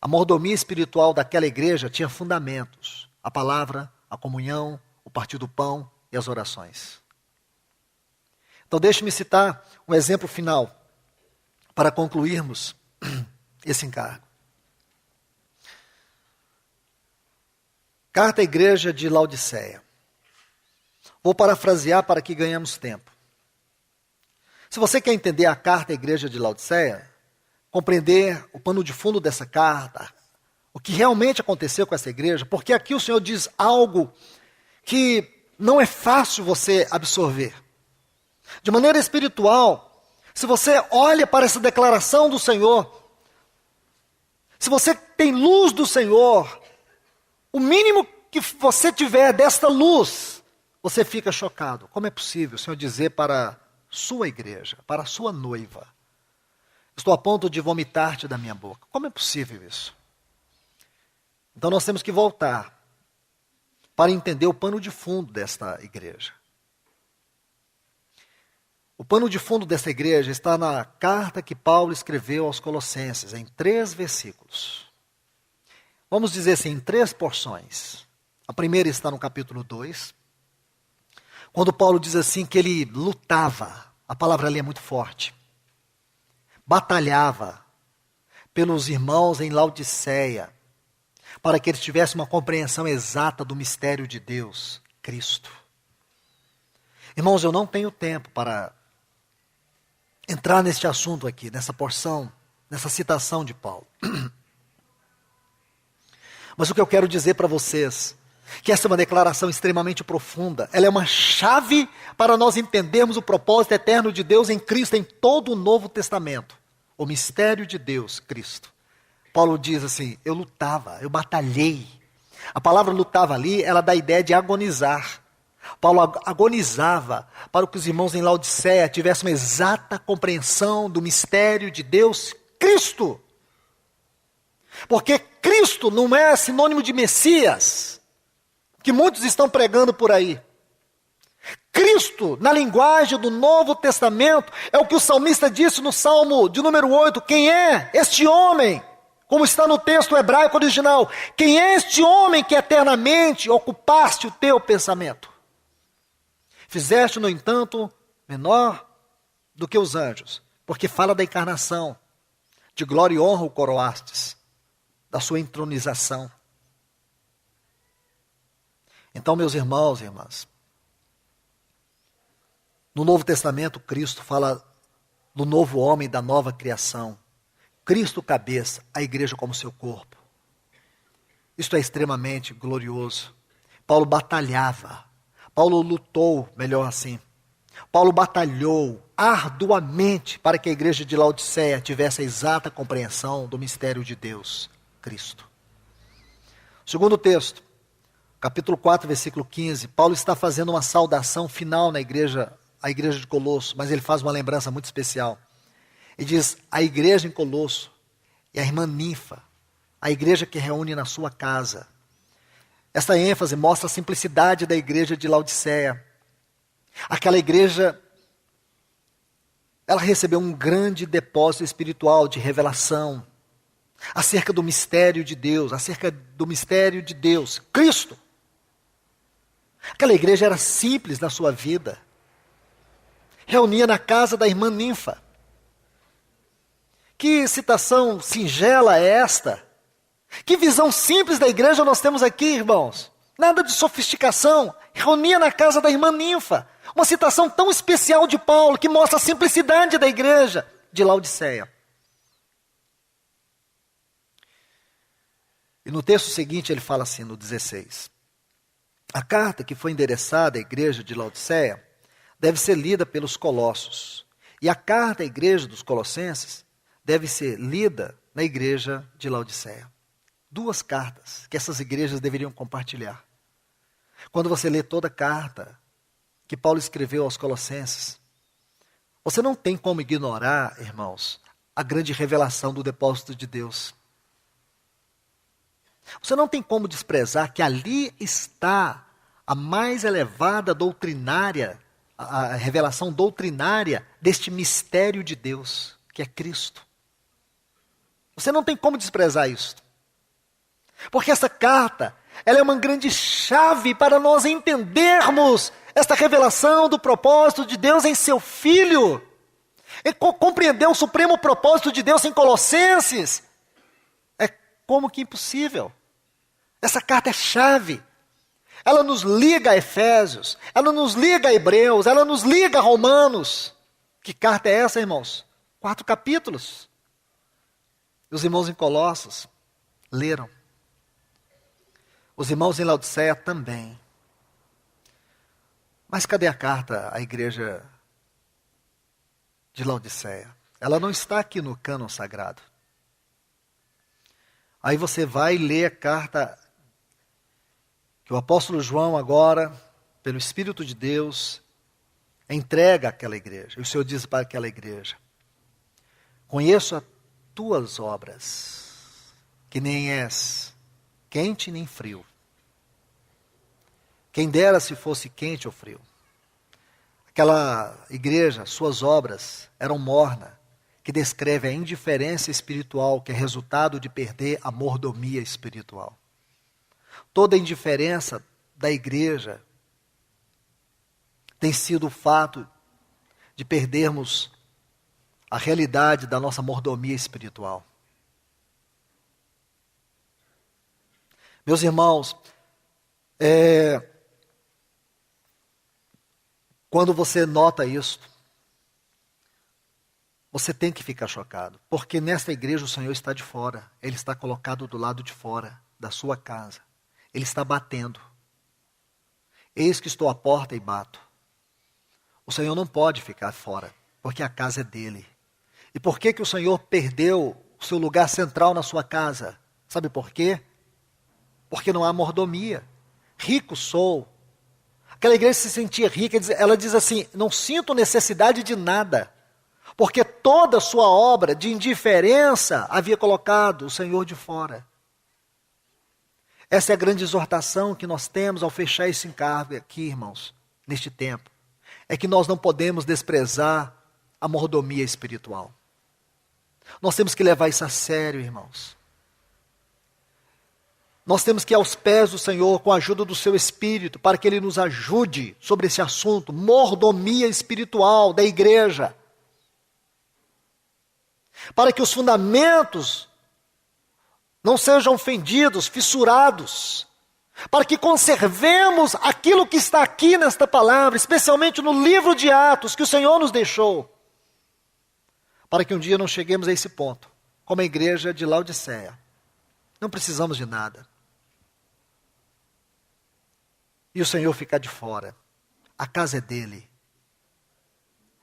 a mordomia espiritual daquela igreja tinha fundamentos. A palavra, a comunhão, o partir do pão e as orações. Então deixe-me citar um exemplo final para concluirmos esse encargo. Carta à igreja de Laodiceia. Vou parafrasear para que ganhemos tempo. Se você quer entender a carta à igreja de Laodiceia, compreender o pano de fundo dessa carta, o que realmente aconteceu com essa igreja, porque aqui o Senhor diz algo que não é fácil você absorver. De maneira espiritual, se você olha para essa declaração do Senhor, se você tem luz do Senhor, o mínimo que você tiver desta luz, você fica chocado. Como é possível o Senhor dizer para sua igreja, para a sua noiva, estou a ponto de vomitar-te da minha boca? Como é possível isso? Então nós temos que voltar para entender o pano de fundo desta igreja. O pano de fundo desta igreja está na carta que Paulo escreveu aos Colossenses, em 3 versículos. Vamos dizer assim, em 3 porções. A primeira está no capítulo 2, quando Paulo diz assim que ele lutava, a palavra ali é muito forte, batalhava pelos irmãos em Laodiceia, para que eles tivessem uma compreensão exata do mistério de Deus, Cristo. Irmãos, eu não tenho tempo para entrar neste assunto aqui, nessa porção, nessa citação de Paulo. Mas o que eu quero dizer para vocês, que essa é uma declaração extremamente profunda, ela é uma chave para nós entendermos o propósito eterno de Deus em Cristo em todo o Novo Testamento. O mistério de Deus, Cristo. Paulo diz assim, eu lutava, eu batalhei. A palavra lutava ali, ela dá a ideia de agonizar. Paulo agonizava para que os irmãos em Laodiceia tivessem uma exata compreensão do mistério de Deus, Cristo. Porque Cristo não é sinônimo de Messias, que muitos estão pregando por aí. Cristo, na linguagem do Novo Testamento, é o que o salmista disse no Salmo de número 8, quem é este homem? Como está no texto hebraico original, quem é este homem que eternamente ocupaste o teu pensamento? Fizeste, no entanto, menor do que os anjos, porque fala da encarnação, de glória e honra o coroastes, da sua entronização. Então, meus irmãos e irmãs, no Novo Testamento, Cristo fala do novo homem, da nova criação. Cristo cabeça, a igreja como seu corpo. Isto é extremamente glorioso. Paulo batalhava, Paulo lutou, melhor assim. Paulo batalhou arduamente para que a igreja de Laodiceia tivesse a exata compreensão do mistério de Deus, Cristo. Segundo texto, capítulo 4, versículo 15, Paulo está fazendo uma saudação final na igreja, a igreja de Colosso, mas ele faz uma lembrança muito especial. Ele diz, a igreja em Colosso e a irmã Ninfa, a igreja que reúne na sua casa. Essa ênfase mostra a simplicidade da igreja de Laodiceia. Aquela igreja, ela recebeu um grande depósito espiritual de revelação acerca do mistério de Deus, Cristo. Aquela igreja era simples na sua vida. Reunia na casa da irmã Ninfa. Que citação singela é esta? Que visão simples da igreja nós temos aqui, irmãos? Nada de sofisticação. Reunia na casa da irmã Ninfa. Uma citação tão especial de Paulo que mostra a simplicidade da igreja de Laodiceia. E no texto seguinte ele fala assim, no 16. A carta que foi endereçada à igreja de Laodiceia deve ser lida pelos colossos. E a carta à igreja dos colossenses deve ser lida na igreja de Laodiceia. Duas cartas que essas igrejas deveriam compartilhar. Quando você lê toda a carta que Paulo escreveu aos colossenses, você não tem como ignorar, irmãos, a grande revelação do depósito de Deus. Você não tem como desprezar que ali está a mais elevada doutrinária, a revelação doutrinária deste mistério de Deus, que é Cristo. Você não tem como desprezar isso. Porque essa carta, ela é uma grande chave para nós entendermos esta revelação do propósito de Deus em seu Filho. E compreender o supremo propósito de Deus em Colossenses é como que impossível. Essa carta é chave. Ela nos liga a Efésios, ela nos liga a Hebreus, ela nos liga a Romanos. Que carta é essa, irmãos? 4 capítulos. Os irmãos em Colossos leram. Os irmãos em Laodiceia também. Mas cadê a carta à igreja de Laodiceia? Ela não está aqui no cânon sagrado. Aí você vai ler a carta que o apóstolo João agora, pelo Espírito de Deus, entrega àquela igreja. E o Senhor diz para aquela igreja, conheço as tuas obras, que nem és quente nem frio. Quem dera se fosse quente ou frio. Aquela igreja, suas obras eram morna, que descreve a indiferença espiritual que é resultado de perder a mordomia espiritual. Toda a indiferença da igreja tem sido o fato de perdermos a realidade da nossa mordomia espiritual. Meus irmãos, quando você nota isso, você tem que ficar chocado, porque nesta igreja o Senhor está de fora, Ele está colocado do lado de fora, da sua casa, Ele está batendo. Eis que estou à porta e bato. O Senhor não pode ficar fora, porque a casa é dele. E por que que o Senhor perdeu o seu lugar central na sua casa? Sabe por quê? Porque não há mordomia. Rico sou. Aquela igreja se sentia rica, ela diz assim, não sinto necessidade de nada, porque toda a sua obra de indiferença havia colocado o Senhor de fora. Essa é a grande exortação que nós temos ao fechar esse encargo aqui, irmãos, neste tempo. É que nós não podemos desprezar a mordomia espiritual. Nós temos que levar isso a sério, irmãos. Nós temos que ir aos pés do Senhor com a ajuda do seu Espírito, para que Ele nos ajude sobre esse assunto, mordomia espiritual da igreja. Para que os fundamentos não sejam fendidos, fissurados. Para que conservemos aquilo que está aqui nesta palavra, especialmente no livro de Atos que o Senhor nos deixou. Para que um dia não cheguemos a esse ponto, como a igreja de Laodiceia. Não precisamos de nada. E o Senhor ficar de fora. A casa é dele.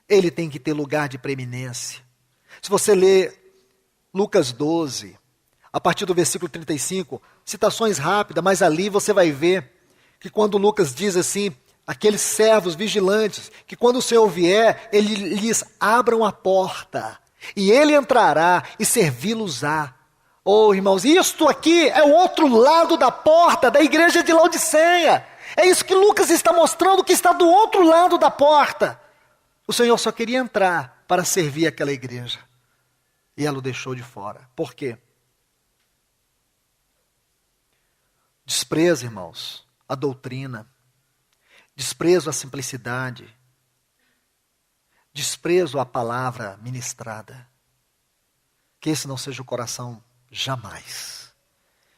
Ele tem que ter lugar de preeminência. Se você ler Lucas 12, a partir do versículo 35, citações rápidas, mas ali você vai ver que quando Lucas diz assim, aqueles servos vigilantes, que quando o Senhor vier, ele lhes abram a porta, e ele entrará e servi-los-á. Oh, irmãos, isto aqui é o outro lado da porta da igreja de Laodiceia. É isso que Lucas está mostrando, que está do outro lado da porta. O Senhor só queria entrar para servir aquela igreja. E ela o deixou de fora. Por quê? Desprezo, irmãos, a doutrina. Desprezo a simplicidade. Desprezo a palavra ministrada. Que esse não seja o coração jamais.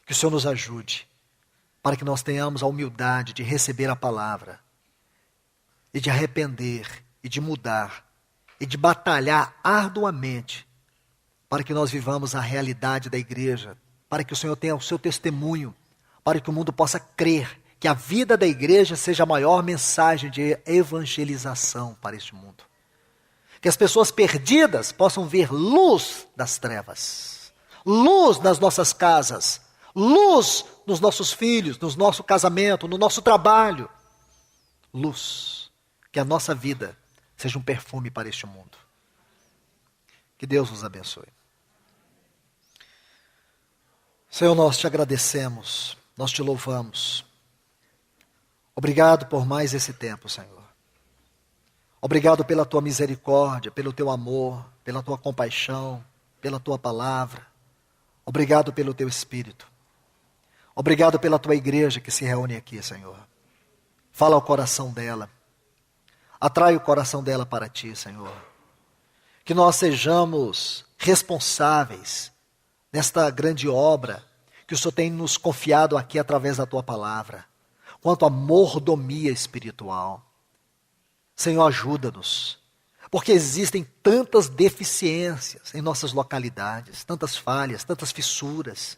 Que o Senhor nos ajude para que nós tenhamos a humildade de receber a palavra e de arrepender e de mudar e de batalhar arduamente para que nós vivamos a realidade da igreja, para que o Senhor tenha o seu testemunho, para que o mundo possa crer que a vida da igreja seja a maior mensagem de evangelização para este mundo. Que as pessoas perdidas possam ver luz das trevas, luz nas nossas casas, luz nos nossos filhos, no nosso casamento, no nosso trabalho. Luz. Que a nossa vida seja um perfume para este mundo. Que Deus nos abençoe. Senhor, nós te agradecemos, nós te louvamos. Obrigado por mais esse tempo, Senhor. Obrigado pela tua misericórdia, pelo teu amor, pela tua compaixão, pela tua palavra. Obrigado pelo teu Espírito. Obrigado pela tua igreja que se reúne aqui, Senhor. Fala ao coração dela. Atrai o coração dela para ti, Senhor. Que nós sejamos responsáveis nesta grande obra que o Senhor tem nos confiado aqui através da tua palavra, quanto à mordomia espiritual. Senhor, ajuda-nos, porque existem tantas deficiências em nossas localidades, tantas falhas, tantas fissuras,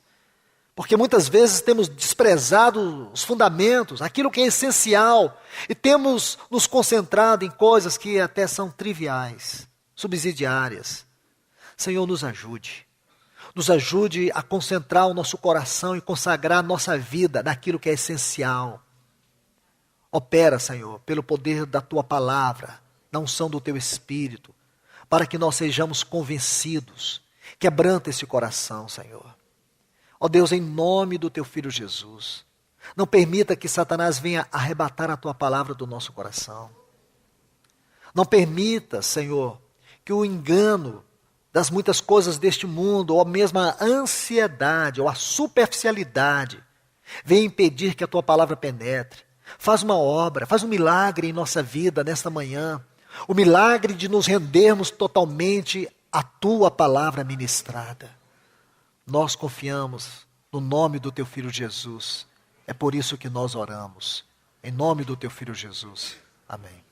porque muitas vezes temos desprezado os fundamentos, aquilo que é essencial, e temos nos concentrado em coisas que até são triviais, subsidiárias. Senhor, nos ajude a concentrar o nosso coração e consagrar a nossa vida naquilo que é essencial. Opera, Senhor, pelo poder da tua palavra, na unção do teu Espírito, para que nós sejamos convencidos. Quebranta esse coração, Senhor. Ó Deus, em nome do teu Filho Jesus, não permita que Satanás venha arrebatar a tua palavra do nosso coração. Não permita, Senhor, que o engano das muitas coisas deste mundo, ou mesmo a ansiedade, ou a superficialidade, venha impedir que a tua palavra penetre. Faz uma obra, faz um milagre em nossa vida nesta manhã. O milagre de nos rendermos totalmente à tua palavra ministrada. Nós confiamos no nome do teu Filho Jesus. É por isso que nós oramos. Em nome do teu Filho Jesus. Amém.